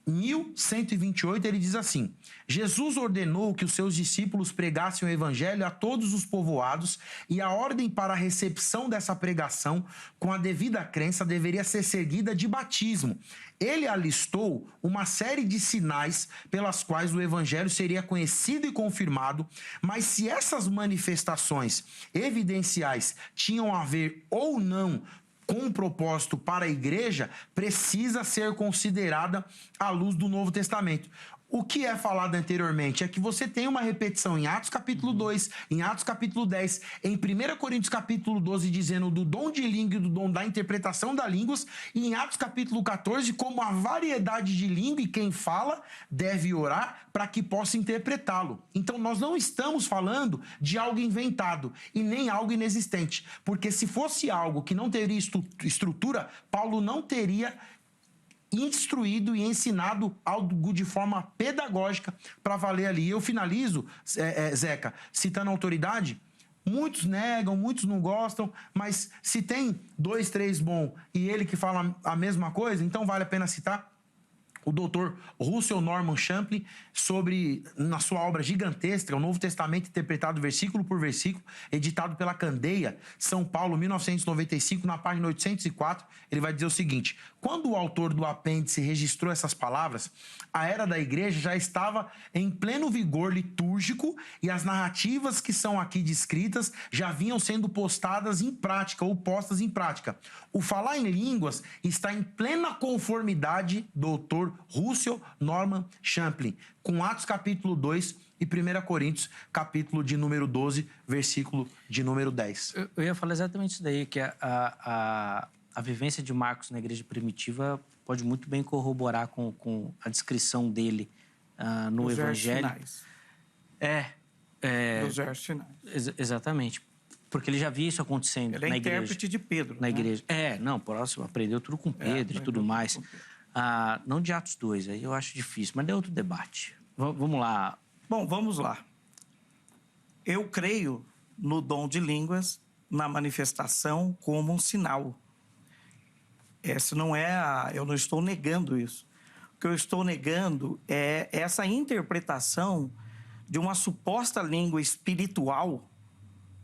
1128, ele diz assim: Jesus ordenou que os seus discípulos pregassem o evangelho a todos os povoados, e a ordem para a recepção dessa pregação com a devida crença deveria ser seguida de batismo. Ele alistou uma série de sinais pelas quais o evangelho seria conhecido e confirmado, mas se essas manifestações evidenciais tinham a ver ou não com um propósito para a igreja, precisa ser considerada à luz do Novo Testamento. O que é falado anteriormente é que você tem uma repetição em Atos capítulo 2, em Atos capítulo 10, em 1 Coríntios capítulo 12, dizendo do dom de língua e do dom da interpretação das línguas, e em Atos capítulo 14, como a variedade de língua e quem fala deve orar para que possa interpretá-lo. Então nós não estamos falando de algo inventado e nem algo inexistente, porque se fosse algo que não teria estrutura, Paulo não teria instruído e ensinado algo de forma pedagógica para valer ali. Eu finalizo, Zeca, citando a autoridade. Muitos negam, muitos não gostam, mas se tem 2, 3 bom e ele que fala a mesma coisa, então vale a pena citar o Dr. Russell Norman Champlin, na sua obra gigantesca, o Novo Testamento interpretado versículo por versículo, editado pela Candeia, São Paulo, 1995, na página 804, ele vai dizer o seguinte: quando o autor do apêndice registrou essas palavras, a era da igreja já estava em pleno vigor litúrgico e as narrativas que são aqui descritas já vinham sendo postadas em prática ou postas em prática. O falar em línguas está em plena conformidade, doutor Russell Norman Champlin, com Atos capítulo 2 e 1 Coríntios capítulo de número 12, versículo de número 10. Eu ia falar exatamente isso daí, que a vivência de Marcos na igreja primitiva pode muito bem corroborar com a descrição dele no Evangelho. Dos versos finais. Exatamente. Porque ele já via isso acontecendo ele na igreja. Ele é intérprete de Pedro. Na igreja. Próximo, aprendeu tudo com Pedro e tudo mais. Não de Atos 2, aí eu acho difícil, mas é outro debate. Vamos lá. Bom, vamos lá. Eu creio no dom de línguas, na manifestação como um sinal. Eu não estou negando isso. O que eu estou negando é essa interpretação de uma suposta língua espiritual,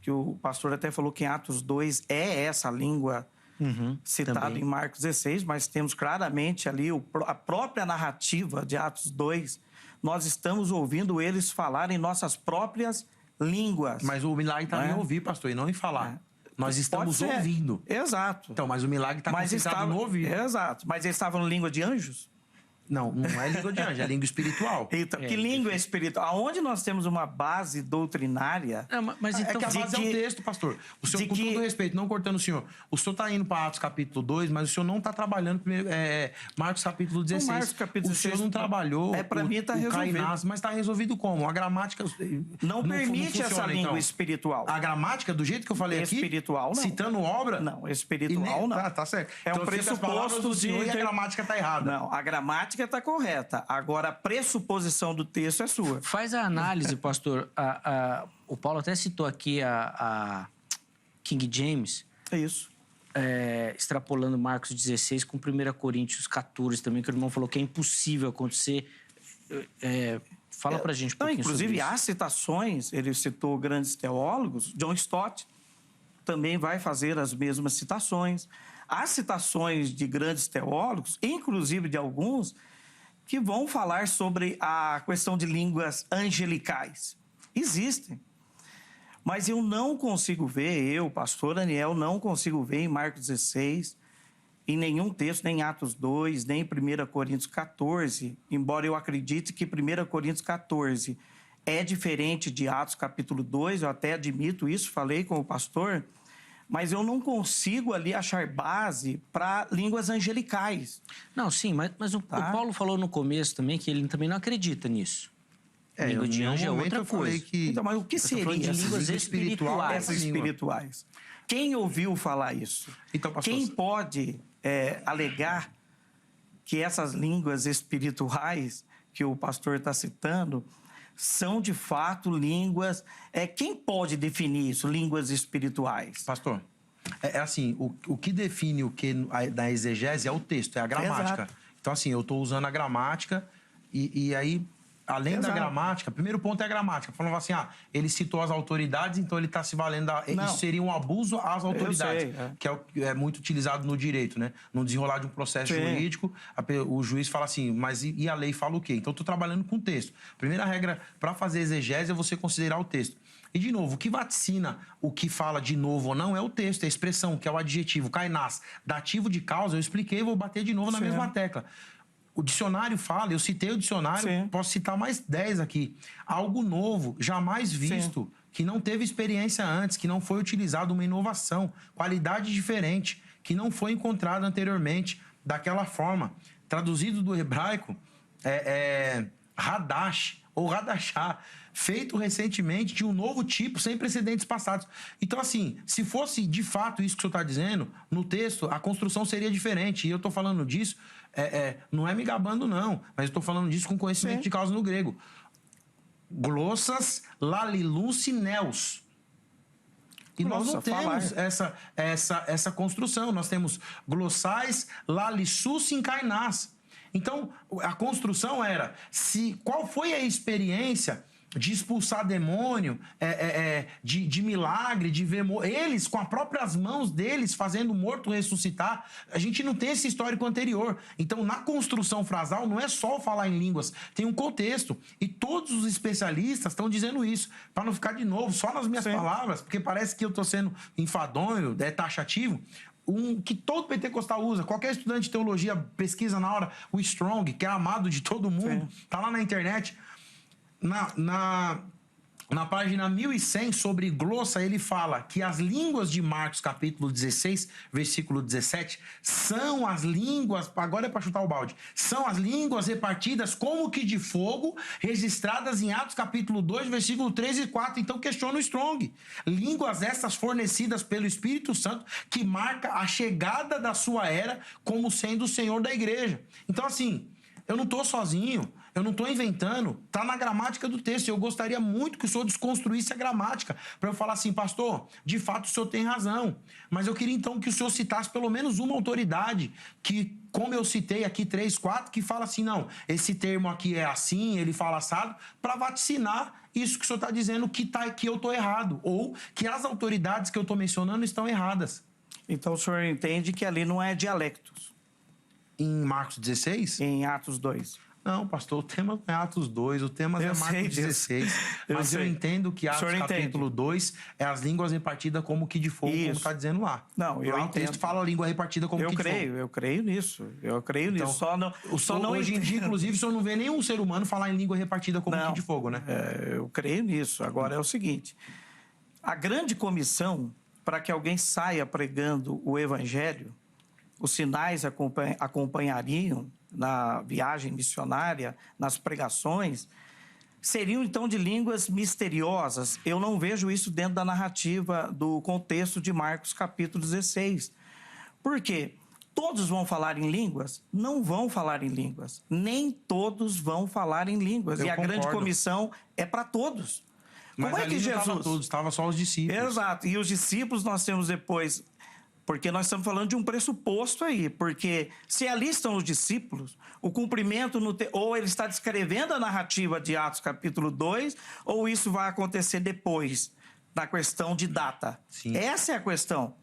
que o pastor até falou que em Atos 2 é essa língua citada também. em Marcos 16, mas temos claramente ali a própria narrativa de Atos 2. Nós estamos ouvindo eles falar em nossas próprias línguas. Mas o milagre está em ouvir, pastor, e não em falar. Nós estamos ouvindo. Exato. Então, mas o milagre está concentrado no ouvido. Exato. Mas eles estavam em língua de anjos? Não, não é língua de anjo, é língua espiritual. Então, que língua é espiritual? Aonde nós temos uma base doutrinária... Mas então, é que a base é o texto, pastor. O senhor, com todo respeito, não cortando o senhor, o senhor está indo para Atos capítulo 2, mas o senhor não está trabalhando Marcos capítulo 16. Marcos capítulo 16, o senhor não trabalhou para mim está resolvido. Cainás, mas está resolvido como? A gramática... Não permite funciona, essa língua então. espiritual. A gramática, do jeito que eu falei aqui... Espiritual, não. Citando obra... Não, espiritual, não. Tá certo. É então, um pressuposto do senhor e a gramática está errada. Não, a gramática está correta. Agora, a pressuposição do texto é sua. Faz a análise, pastor. O Paulo até citou aqui a King James. É isso. Extrapolando Marcos 16 com 1 Coríntios 14 também, que o irmão falou que é impossível acontecer. Fala pra gente um pouquinho inclusive, sobre isso. há citações, ele citou grandes teólogos, John Stott também vai fazer as mesmas citações. Há citações de grandes teólogos, inclusive de alguns, que vão falar sobre a questão de línguas angelicais. Existem. Mas eu não consigo ver, pastor Daniel, não consigo ver em Marcos 16, em nenhum texto, nem em Atos 2, nem em 1 Coríntios 14, embora eu acredite que 1 Coríntios 14 é diferente de Atos capítulo 2, eu até admito isso, falei com o pastor, mas eu não consigo ali achar base para línguas angelicais. Não, sim, mas o Paulo falou no começo também que ele também não acredita nisso. Língua de anjo é outra coisa. Então, mas o que seria de línguas espirituais? Essas espirituais. Quem ouviu falar isso? Então, pastor, quem pode alegar que essas línguas espirituais que o pastor está citando são, de fato, línguas... quem pode definir isso, línguas espirituais? Pastor, assim, o que define o que da exegese é o texto, é a gramática. Exato. Então, assim, eu estou usando a gramática e aí... Além da gramática, primeiro ponto é a gramática. Falando assim, ele citou as autoridades, então ele está se valendo isso seria um abuso às autoridades, que é muito utilizado no direito, né? No desenrolar de um processo jurídico, o juiz fala assim, mas e a lei fala o quê? Então, estou trabalhando com o texto. Primeira regra para fazer exegese é você considerar o texto. E, de novo, o que vaticina o que fala de novo ou não é o texto, é a expressão, que é o adjetivo, kainás, dativo de causa, eu expliquei, vou bater de novo na mesma tecla. O dicionário fala, eu citei o dicionário, posso citar mais 10 aqui. Algo novo, jamais visto, que não teve experiência antes, que não foi utilizado, uma inovação, qualidade diferente, que não foi encontrada anteriormente daquela forma. Traduzido do hebraico, Hadash, ou Hadashá, feito recentemente de um novo tipo, sem precedentes passados. Então, assim, se fosse de fato isso que o senhor está dizendo, no texto, a construção seria diferente. E eu estou falando disso, não é me gabando, não, mas estou falando disso com conhecimento de causa no grego. Glossas lalilucineus. E nós não temos essa construção. Nós temos glossais lalissucinkainás. Então, a construção era... qual foi a experiência de expulsar demônio, de milagre, de ver... Eles, com as próprias mãos deles, fazendo o morto ressuscitar. A gente não tem esse histórico anterior. Então, na construção frasal, não é só falar em línguas. Tem um contexto. E todos os especialistas estão dizendo isso. Para não ficar, de novo, só nas minhas palavras, porque parece que eu estou sendo enfadonho, taxativo. Que todo pentecostal usa. Qualquer estudante de teologia pesquisa na hora. O Strong, que é amado de todo mundo. Está lá na internet. Na página 1100, sobre glossa, ele fala que as línguas de Marcos, capítulo 16, versículo 17, são as línguas, agora é para chutar o balde, são as línguas repartidas como que de fogo, registradas em Atos, capítulo 2, versículo 3 e 4. Então, questiona o Strong. Línguas essas fornecidas pelo Espírito Santo, que marca a chegada da sua era como sendo o Senhor da igreja. Então, assim... Eu não estou sozinho, eu não estou inventando, está na gramática do texto. Eu gostaria muito que o senhor desconstruísse a gramática, para eu falar assim, pastor, de fato o senhor tem razão, mas eu queria então que o senhor citasse pelo menos uma autoridade que, como eu citei aqui 3, 4, que fala assim, não, esse termo aqui é assim, ele fala assado, para vaticinar isso que o senhor está dizendo que eu estou errado, ou que as autoridades que eu estou mencionando estão erradas. Então o senhor entende que ali não é dialectos? Em Marcos 16? Em Atos 2. Não, pastor, o tema não é Atos 2, o tema é Marcos 16. Mas eu entendo que Atos capítulo 2 é as línguas repartidas como que de fogo, como está dizendo lá. Não, eu entendo. O texto fala a língua repartida como que de fogo. Eu creio nisso. Eu creio nisso. Hoje em dia, inclusive, o senhor não vê nenhum ser humano falar em língua repartida como que de fogo, né? Eu creio nisso. Agora é o seguinte, a grande comissão para que alguém saia pregando o evangelho, os sinais acompanhariam na viagem missionária, nas pregações, seriam então de línguas misteriosas. Eu não vejo isso dentro da narrativa do contexto de Marcos capítulo 16. Por quê? Todos vão falar em línguas? Não vão falar em línguas. Nem todos vão falar em línguas. A grande comissão é para todos. Mas como é que Jesus... não estava todos, estava só os discípulos. Exato. E os discípulos nós temos depois... Porque nós estamos falando de um pressuposto aí. Porque se ali estão os discípulos, o cumprimento... Ou ele está descrevendo a narrativa de Atos capítulo 2, ou isso vai acontecer depois, na questão de data. Sim. Essa é a questão.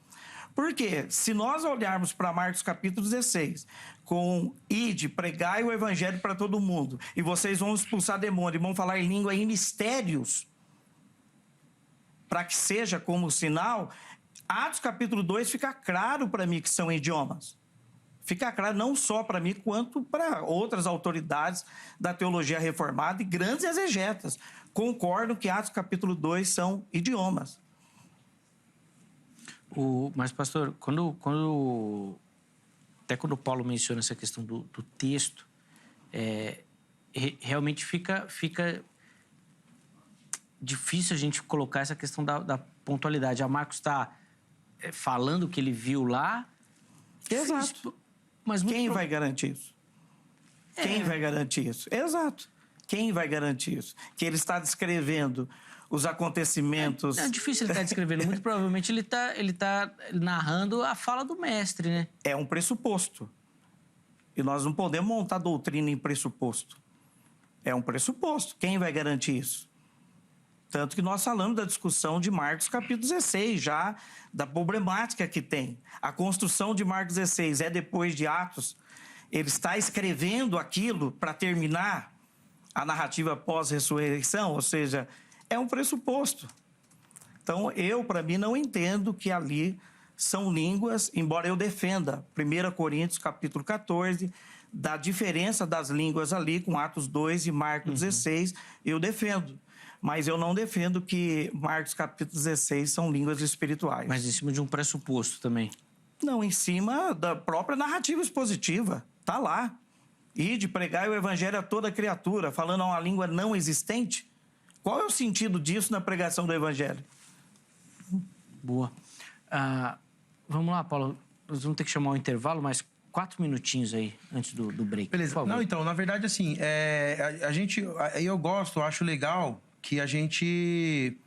Porque se nós olharmos para Marcos capítulo 16, com ide, pregai o evangelho para todo mundo, e vocês vão expulsar demônio e vão falar em língua em mistérios, para que seja como sinal... Atos capítulo 2 fica claro para mim que são idiomas. Fica claro não só para mim, quanto para outras autoridades da teologia reformada e grandes exegetas. Concordam que Atos capítulo 2 são idiomas. Mas, pastor, até quando o Paulo menciona essa questão do texto, realmente fica difícil a gente colocar essa questão da pontualidade. A Marcos está... falando o que ele viu lá. Exato. Mas quem vai garantir isso? Quem vai garantir isso? Exato. Quem vai garantir isso? Que ele está descrevendo os acontecimentos... É difícil ele estar descrevendo. Muito provavelmente ele tá narrando a fala do mestre, né? É um pressuposto. E nós não podemos montar doutrina em pressuposto. É um pressuposto. Quem vai garantir isso? Tanto que nós falamos da discussão de Marcos capítulo 16, já da problemática que tem. A construção de Marcos 16 é depois de Atos. Ele está escrevendo aquilo para terminar a narrativa pós-ressurreição, ou seja, é um pressuposto. Então, para mim, não entendo que ali são línguas, embora eu defenda 1 Coríntios capítulo 14, da diferença das línguas ali com Atos 2 e Marcos 16, eu defendo. Mas eu não defendo que Marcos capítulo 16 são línguas espirituais. Mas em cima de um pressuposto também. Não, em cima da própria narrativa expositiva. Está lá. Ide, pregai o evangelho a toda criatura, falando uma língua não existente. Qual é o sentido disso na pregação do evangelho? Boa. Vamos lá, Paulo. Nós vamos ter que chamar um intervalo, mas 4 minutinhos aí, antes do break. Beleza. Não, então, na verdade, assim, eu acho legal que a gente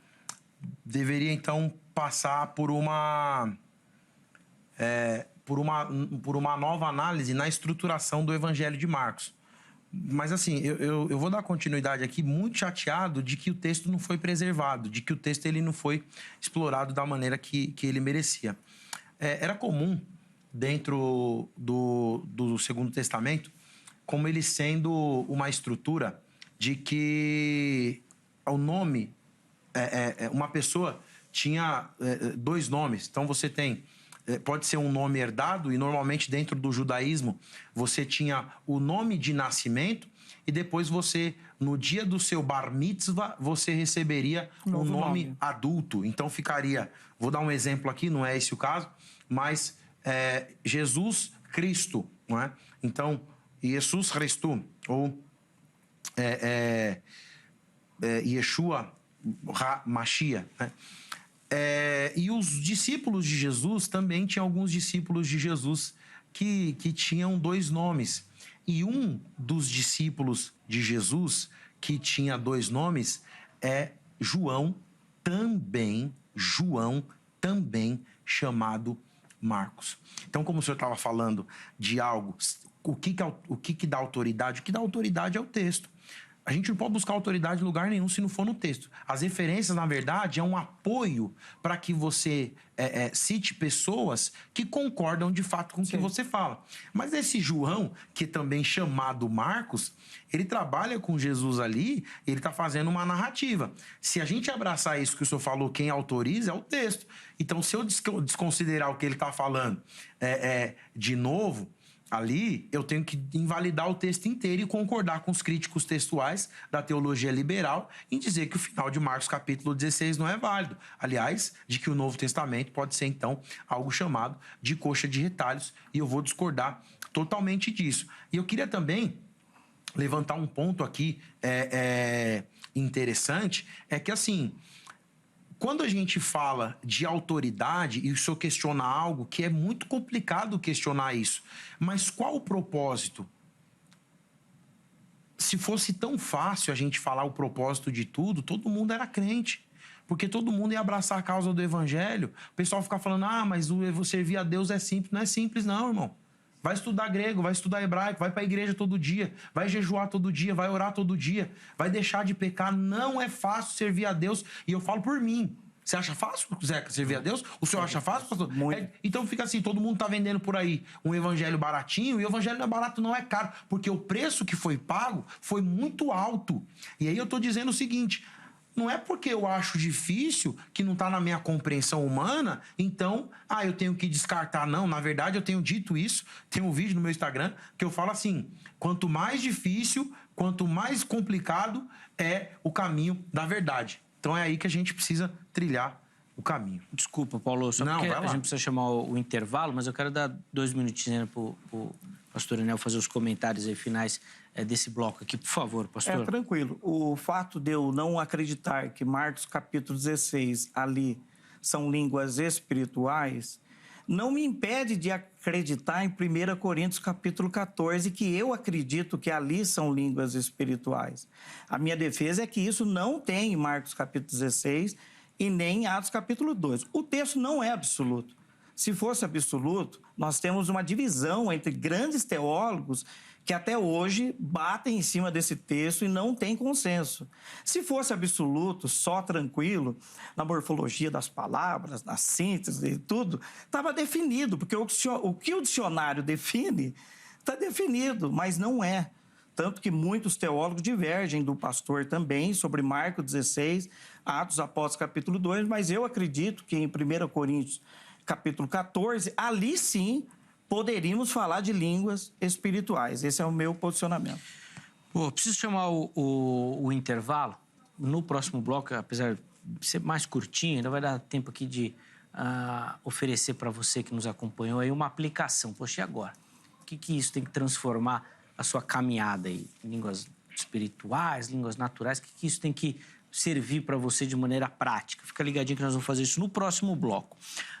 deveria, então, passar por uma nova análise na estruturação do Evangelho de Marcos. Mas, assim, eu vou dar continuidade aqui muito chateado de que o texto não foi preservado, de que o texto ele não foi explorado da maneira que ele merecia. Era comum, dentro do Segundo Testamento, como ele sendo uma estrutura de que o nome, uma pessoa tinha 2 nomes. Então, você tem, pode ser um nome herdado, e normalmente dentro do judaísmo, você tinha o nome de nascimento e depois você, no dia do seu bar mitzvah, você receberia um nome adulto. Então, ficaria, vou dar um exemplo aqui, não é esse o caso, mas Jesus Cristo, não é? Então, Jesus Cristo, ou Yeshua HaMashiach, né? E os discípulos de Jesus também tinham alguns discípulos de Jesus que tinham 2 nomes. E um dos discípulos de Jesus, que tinha 2 nomes, é João também chamado Marcos. Então, como o senhor estava falando de algo, o que dá autoridade? O que dá autoridade é o texto. A gente não pode buscar autoridade em lugar nenhum se não for no texto. As referências, na verdade, é um apoio para que você cite pessoas que concordam de fato com o que você fala. Mas esse João, que também chamado Marcos, ele trabalha com Jesus ali, ele está fazendo uma narrativa. Se a gente abraçar isso que o senhor falou, quem autoriza é o texto. Então, se eu desconsiderar o que ele está falando de novo, ali, eu tenho que invalidar o texto inteiro e concordar com os críticos textuais da teologia liberal em dizer que o final de Marcos capítulo 16 não é válido. Aliás, de que o Novo Testamento pode ser, então, algo chamado de coxa de retalhos, e eu vou discordar totalmente disso. E eu queria também levantar um ponto aqui interessante, é que, assim, quando a gente fala de autoridade e o senhor questiona algo, que é muito complicado questionar isso, mas qual o propósito? Se fosse tão fácil a gente falar o propósito de tudo, todo mundo era crente. Porque todo mundo ia abraçar a causa do evangelho. O pessoal fica falando, mas servir a Deus é simples. Não é simples não, irmão. Vai estudar grego, vai estudar hebraico, vai para a igreja todo dia, vai jejuar todo dia, vai orar todo dia, vai deixar de pecar. Não é fácil servir a Deus. E eu falo por mim. Você acha fácil, Zeca, servir a Deus? O senhor acha fácil, pastor? Então fica assim, todo mundo tá vendendo por aí um evangelho baratinho, e o evangelho não é barato, não é caro, porque o preço que foi pago foi muito alto. E aí eu tô dizendo o seguinte, não é porque eu acho difícil, que não tá na minha compreensão humana, então, eu tenho que descartar. Não, na verdade eu tenho dito isso, tem um vídeo no meu Instagram que eu falo assim, quanto mais difícil, quanto mais complicado é o caminho da verdade. Então é aí que a gente precisa trilhar o caminho. Desculpa, Paulo, só porque a gente precisa chamar o intervalo, mas eu quero dar 2 minutinhos para o pastor Enel fazer os comentários aí finais desse bloco aqui. Por favor, pastor. Tranquilo. O fato de eu não acreditar que Marcos capítulo 16 ali são línguas espirituais não me impede de acreditar em 1 Coríntios capítulo 14, que eu acredito que ali são línguas espirituais. A minha defesa é que isso não tem em Marcos capítulo 16 e nem em Atos capítulo 2. O texto não é absoluto. Se fosse absoluto, nós temos uma divisão entre grandes teólogos que até hoje batem em cima desse texto e não tem consenso. Se fosse absoluto, só tranquilo, na morfologia das palavras, na síntese e tudo, estava definido, porque o que o dicionário define está definido, mas não é. Tanto que muitos teólogos divergem do pastor também sobre Marcos 16, Atos Apóstolos capítulo 2, mas eu acredito que em 1 Coríntios capítulo 14, ali sim, poderíamos falar de línguas espirituais. Esse é o meu posicionamento. Preciso chamar o intervalo. No próximo bloco, apesar de ser mais curtinho, ainda vai dar tempo aqui de oferecer para você que nos acompanhou aí uma aplicação. Poxa, e agora? O que isso tem que transformar a sua caminhada aí? Línguas espirituais, línguas naturais, o que isso tem que servir para você de maneira prática? Fica ligadinho que nós vamos fazer isso no próximo bloco.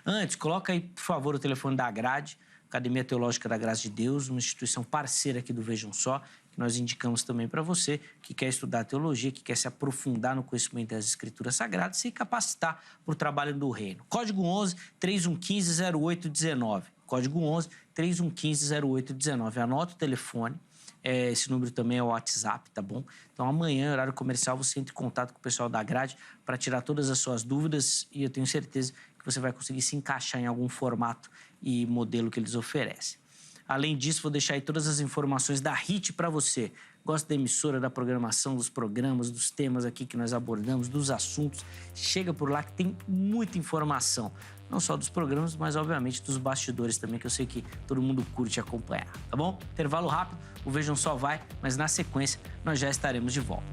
Antes, coloca aí, por favor, o telefone da Grade, Academia Teológica da Graça de Deus, uma instituição parceira aqui do Vejam Só, que nós indicamos também para você que quer estudar teologia, que quer se aprofundar no conhecimento das Escrituras Sagradas e se capacitar para o trabalho do reino. Código 11 3115 0819. Código 11 3115 0819. Anota o telefone. Esse número também é o WhatsApp, tá bom? Então, amanhã, horário comercial, você entra em contato com o pessoal da Grade para tirar todas as suas dúvidas e eu tenho certeza que você vai conseguir se encaixar em algum formato e modelo que eles oferecem. Além disso, vou deixar aí todas as informações da HIT para você. Gosta da emissora, da programação, dos programas, dos temas aqui que nós abordamos, dos assuntos. Chega por lá que tem muita informação. Não só dos programas, mas, obviamente, dos bastidores também, que eu sei que todo mundo curte acompanhar, tá bom? Intervalo rápido, o Vejam Só vai, mas na sequência nós já estaremos de volta.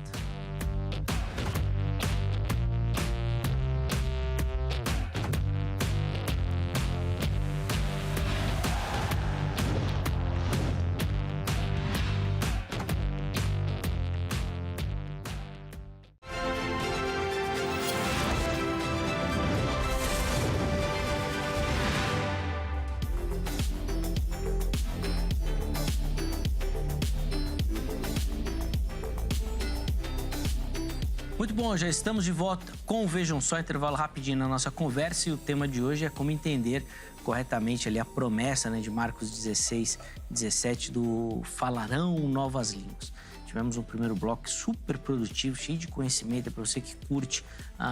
Muito bom, já estamos de volta com o Vejam Só, intervalo rapidinho na nossa conversa, e o tema de hoje é como entender corretamente ali a promessa, né, de Marcos 16, 17 do falarão novas línguas. Tivemos um primeiro bloco super produtivo, cheio de conhecimento, para você que curte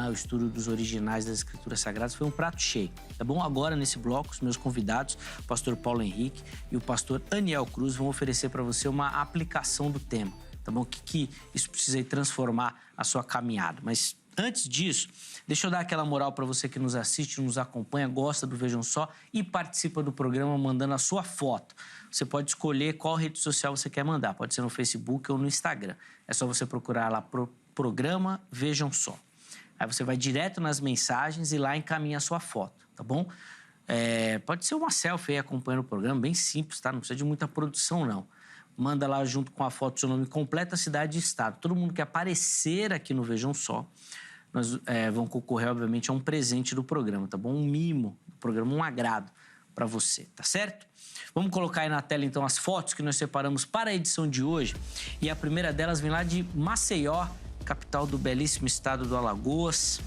o estudo dos originais das Escrituras Sagradas. Foi um prato cheio, tá bom? Agora, nesse bloco, os meus convidados, o pastor Paulo Henrique e o pastor Aniel Cruz, vão oferecer para você uma aplicação do tema, tá bom? O que isso precisa aí transformar a sua caminhada. Mas antes disso, deixa eu dar aquela moral para você que nos assiste, nos acompanha, gosta do Vejam Só e participa do programa mandando a sua foto. Você pode escolher qual rede social você quer mandar. Pode ser no Facebook ou no Instagram. É só você procurar lá pro programa Vejam Só. Aí você vai direto nas mensagens e lá encaminha a sua foto, tá bom? Pode ser uma selfie aí acompanhando o programa, bem simples, tá? Não precisa de muita produção, não. Manda lá junto com a foto seu nome completo, a cidade e estado. Todo mundo que aparecer aqui no Vejam Só, nós vão concorrer, obviamente, a um presente do programa, tá bom? Um mimo do programa, um agrado para você, tá certo? Vamos colocar aí na tela, então, as fotos que nós separamos para a edição de hoje. E a primeira delas vem lá de Maceió, capital do belíssimo estado do Alagoas.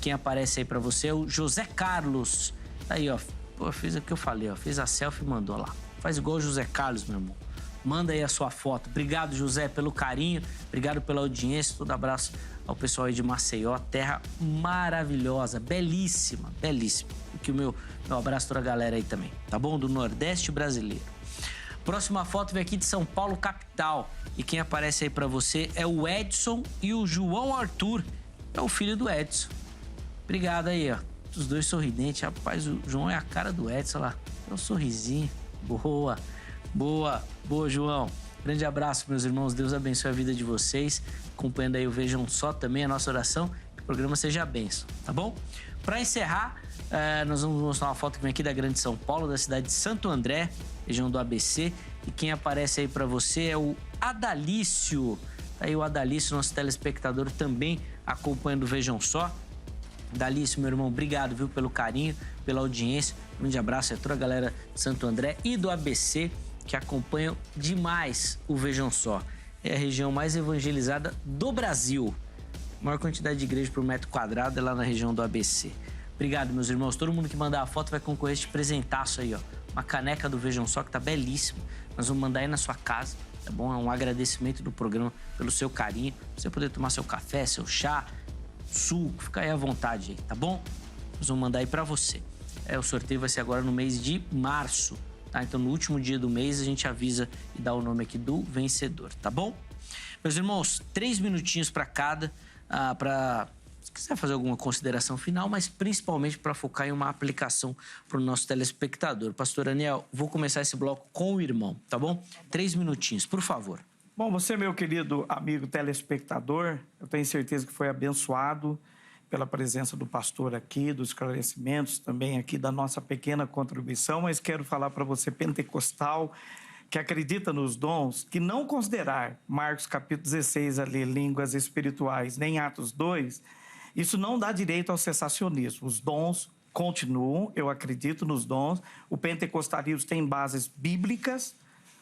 Quem aparece aí para você é o José Carlos. Tá aí, ó. Pô, fez o que eu falei, ó. Fez a selfie e mandou lá. Faz igual o José Carlos, meu irmão. Manda aí a sua foto. Obrigado, José, pelo carinho. Obrigado pela audiência. Todo abraço ao pessoal aí de Maceió. Terra maravilhosa, belíssima, belíssima. E que o meu abraço para a galera aí também, tá bom? Do Nordeste brasileiro. Próxima foto vem aqui de São Paulo, capital. E quem aparece aí para você é o Edson e o João Arthur. É o filho do Edson. Obrigado aí, ó. Os dois sorridentes. Rapaz, o João é a cara do Edson, olha lá. É um sorrisinho. Boa. Boa, João. Grande abraço, meus irmãos. Deus abençoe a vida de vocês. Acompanhando aí o Vejam Só também, a nossa oração. Que o programa seja bênção, tá bom? Para encerrar, nós vamos mostrar uma foto que vem aqui da Grande São Paulo, da cidade de Santo André, região do ABC. E quem aparece aí para você é o Adalício. Tá aí o Adalício, nosso telespectador, também acompanhando o Vejam Só. Adalício, meu irmão, obrigado, viu, pelo carinho, pela audiência. Um grande abraço a toda a galera de Santo André e do ABC, que acompanham demais o Vejam Só. É a região mais evangelizada do Brasil. A maior quantidade de igreja por metro quadrado é lá na região do ABC. Obrigado, meus irmãos. Todo mundo que mandar a foto vai concorrer a este presentaço aí, ó. Uma caneca do Vejam Só que tá belíssima. Nós vamos mandar aí na sua casa, tá bom? É um agradecimento do programa pelo seu carinho. Pra você poder tomar seu café, seu chá, suco, fica aí à vontade aí, tá bom? Nós vamos mandar aí pra você. O sorteio vai ser agora no mês de março, tá? Então, no último dia do mês, a gente avisa e dá o nome aqui do vencedor, tá bom? Meus irmãos, 3 minutinhos para cada, se quiser fazer alguma consideração final, mas principalmente para focar em uma aplicação para o nosso telespectador. Pastor Aniel, vou começar esse bloco com o irmão, tá bom? 3 minutinhos, por favor. Bom, você, meu querido amigo telespectador, eu tenho certeza que foi abençoado pela presença do pastor aqui, dos esclarecimentos também aqui da nossa pequena contribuição, mas quero falar para você, pentecostal, que acredita nos dons, que não considerar Marcos capítulo 16 ali, línguas espirituais, nem Atos 2, isso não dá direito ao cessacionismo. Os dons continuam, eu acredito nos dons. O pentecostalismo tem bases bíblicas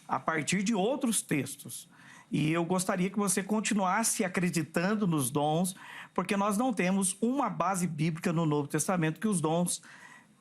a partir de outros textos. E eu gostaria que você continuasse acreditando nos dons, porque nós não temos uma base bíblica no Novo Testamento que os dons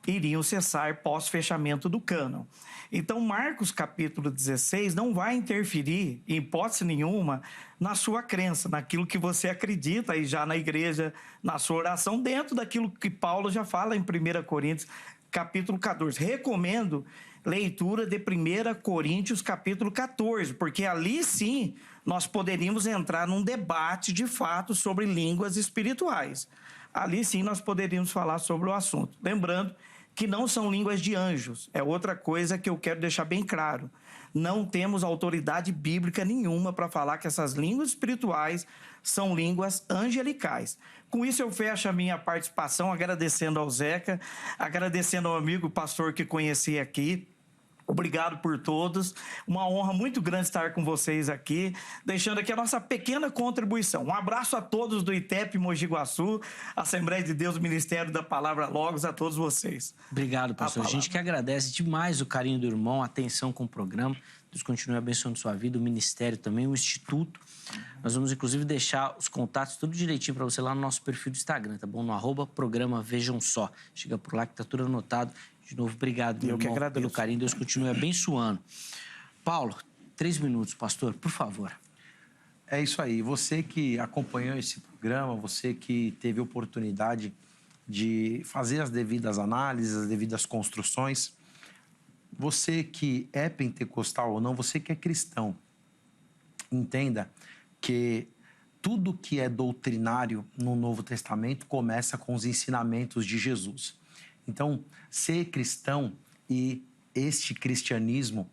iriam cessar pós-fechamento do cânon. Então, Marcos capítulo 16 não vai interferir, em hipótese nenhuma, na sua crença, naquilo que você acredita aí já na igreja, na sua oração, dentro daquilo que Paulo já fala em 1 Coríntios capítulo 14. Recomendo leitura de 1 Coríntios capítulo 14, porque ali sim nós poderíamos entrar num debate de fato sobre línguas espirituais. Ali sim nós poderíamos falar sobre o assunto. Lembrando que não são línguas de anjos. É outra coisa que eu quero deixar bem claro. Não temos autoridade bíblica nenhuma para falar que essas línguas espirituais são línguas angelicais. Com isso eu fecho a minha participação agradecendo ao Zeca, agradecendo ao amigo pastor que conheci aqui. Obrigado por todos. Uma honra muito grande estar com vocês aqui, deixando aqui a nossa pequena contribuição. Um abraço a todos do ITEP Mogi Guaçu, Assembleia de Deus, Ministério da Palavra Logos, a todos vocês. Obrigado, pastor. A gente que agradece demais o carinho do irmão, a atenção com o programa. Deus continue abençoando sua vida, o ministério também, o instituto. Nós vamos, inclusive, deixar os contatos tudo direitinho para você lá no nosso perfil do Instagram, tá bom? No @programa Vejam Só. Chega por lá que tá tudo anotado. De novo, obrigado, meu irmão, pelo carinho. Deus continue abençoando. Paulo, 3 minutos, pastor, por favor. É isso aí. Você que acompanhou esse programa, você que teve oportunidade de fazer as devidas análises, as devidas construções, você que é pentecostal ou não, você que é cristão, entenda que tudo que é doutrinário no Novo Testamento começa com os ensinamentos de Jesus. Então, ser cristão e este cristianismo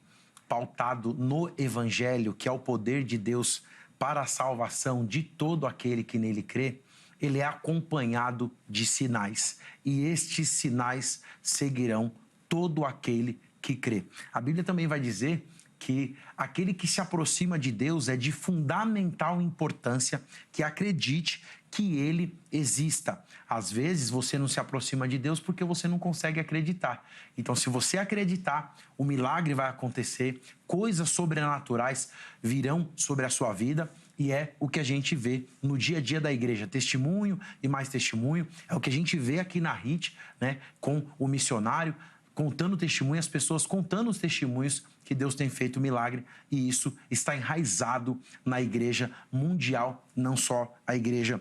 pautado no Evangelho, que é o poder de Deus para a salvação de todo aquele que nele crê, ele é acompanhado de sinais. E estes sinais seguirão todo aquele que crê. A Bíblia também vai dizer que aquele que se aproxima de Deus é de fundamental importância que acredite que ele exista. Às vezes você não se aproxima de Deus porque você não consegue acreditar. Então, se você acreditar, o milagre vai acontecer, coisas sobrenaturais virão sobre a sua vida. E é o que a gente vê no dia a dia da igreja. Testemunho e mais testemunho. É o que a gente vê aqui na HIT, né, com o missionário contando testemunho, as pessoas contando os testemunhos que Deus tem feito milagre. E isso está enraizado na igreja mundial, não só a igreja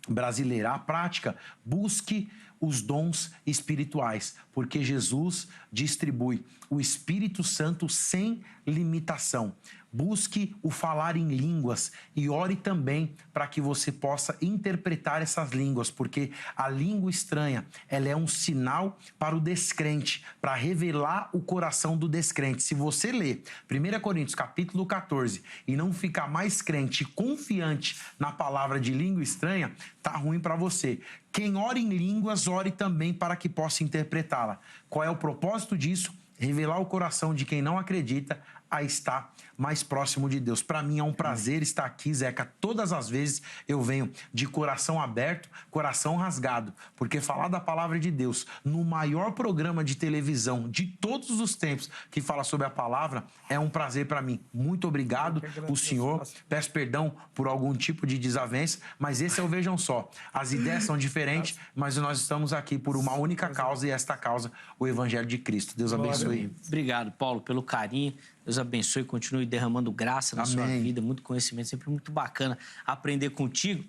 brasileira. A prática, busque os dons espirituais, porque Jesus distribui o Espírito Santo sem limitação. Busque o falar em línguas e ore também para que você possa interpretar essas línguas, porque a língua estranha, ela é um sinal para o descrente, para revelar o coração do descrente. Se você ler 1 Coríntios capítulo 14 e não ficar mais crente e confiante na palavra de língua estranha, tá ruim para você. Quem ora em línguas, ore também para que possa interpretá-la. Qual é o propósito disso? Revelar o coração de quem não acredita a estar mais próximo de Deus. Para mim é um prazer estar aqui, Zeca. Todas as vezes eu venho de coração aberto, coração rasgado, porque falar da palavra de Deus no maior programa de televisão de todos os tempos que fala sobre a palavra é um prazer para mim. Muito obrigado, o senhor. Peço perdão por algum tipo de desavença, mas esse é o Vejam Só. As ideias são diferentes, mas nós estamos aqui por uma única causa, e esta causa, o Evangelho de Cristo. Deus abençoe. Obrigado, Paulo, pelo carinho. Deus abençoe e continue derramando graça na sua vida, muito conhecimento, sempre muito bacana aprender contigo.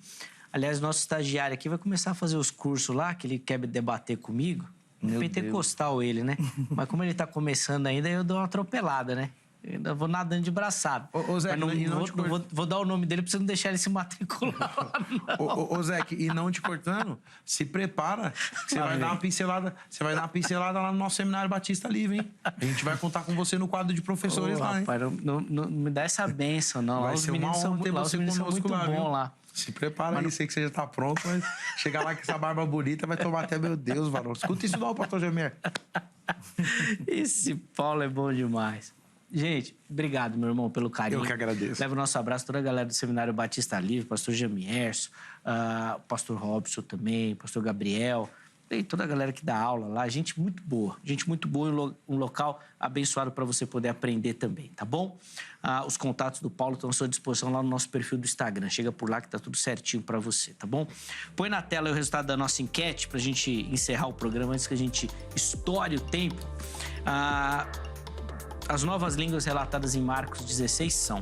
Aliás, nosso estagiário aqui vai começar a fazer os cursos lá, que ele quer debater comigo. É pentecostal ele, né? Mas como ele tá começando ainda, eu dou uma atropelada, né? Eu ainda vou nadando de braçada. Ô Zé, vou dar o nome dele pra você não deixar ele se matricular lá, não. Ô Zé, e não te cortando, se prepara. Você vai dar uma pincelada. Você vai dar uma pincelada lá no nosso Seminário Batista Livre, hein? A gente vai contar com você no quadro de professores lá, hein? Rapaz, não me dá essa bênção, não. Vai ser uma honra ter você conosco lá, viu? Lá. Se prepara aí, sei que você já tá pronto, mas chegar lá com essa barba bonita vai tomar até, meu Deus, varão. Escuta isso não, pastor Gemer. Esse Paulo é bom demais. Gente, obrigado, meu irmão, pelo carinho. Eu que agradeço. Leva o nosso abraço a toda a galera do Seminário Batista Livre, pastor Jamierso, pastor Robson também, pastor Gabriel, e toda a galera que dá aula lá. Gente muito boa um local abençoado para você poder aprender também, tá bom? Os contatos do Paulo estão à sua disposição lá no nosso perfil do Instagram. Chega por lá que tá tudo certinho para você, tá bom? Põe na tela aí o resultado da nossa enquete pra gente encerrar o programa antes que a gente estoure o tempo. As novas línguas relatadas em Marcos 16 são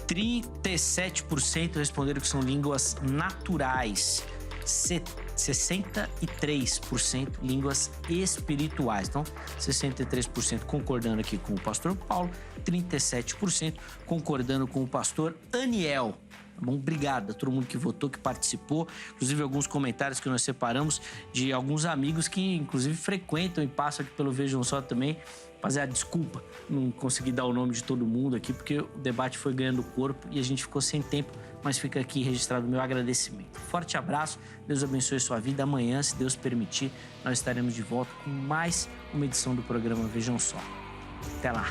37% responderam que são línguas naturais, 63% línguas espirituais. Então, 63% concordando aqui com o pastor Paulo, 37% concordando com o pastor Aniel. Tá bom? Obrigado a todo mundo que votou, que participou. Inclusive, alguns comentários que nós separamos de alguns amigos que, inclusive, frequentam e passam aqui pelo Vejam Só também. Rapaziada, desculpa, não consegui dar o nome de todo mundo aqui, porque o debate foi ganhando corpo e a gente ficou sem tempo, mas fica aqui registrado o meu agradecimento. Forte abraço, Deus abençoe a sua vida. Amanhã, se Deus permitir, nós estaremos de volta com mais uma edição do programa Vejam Só. Até lá!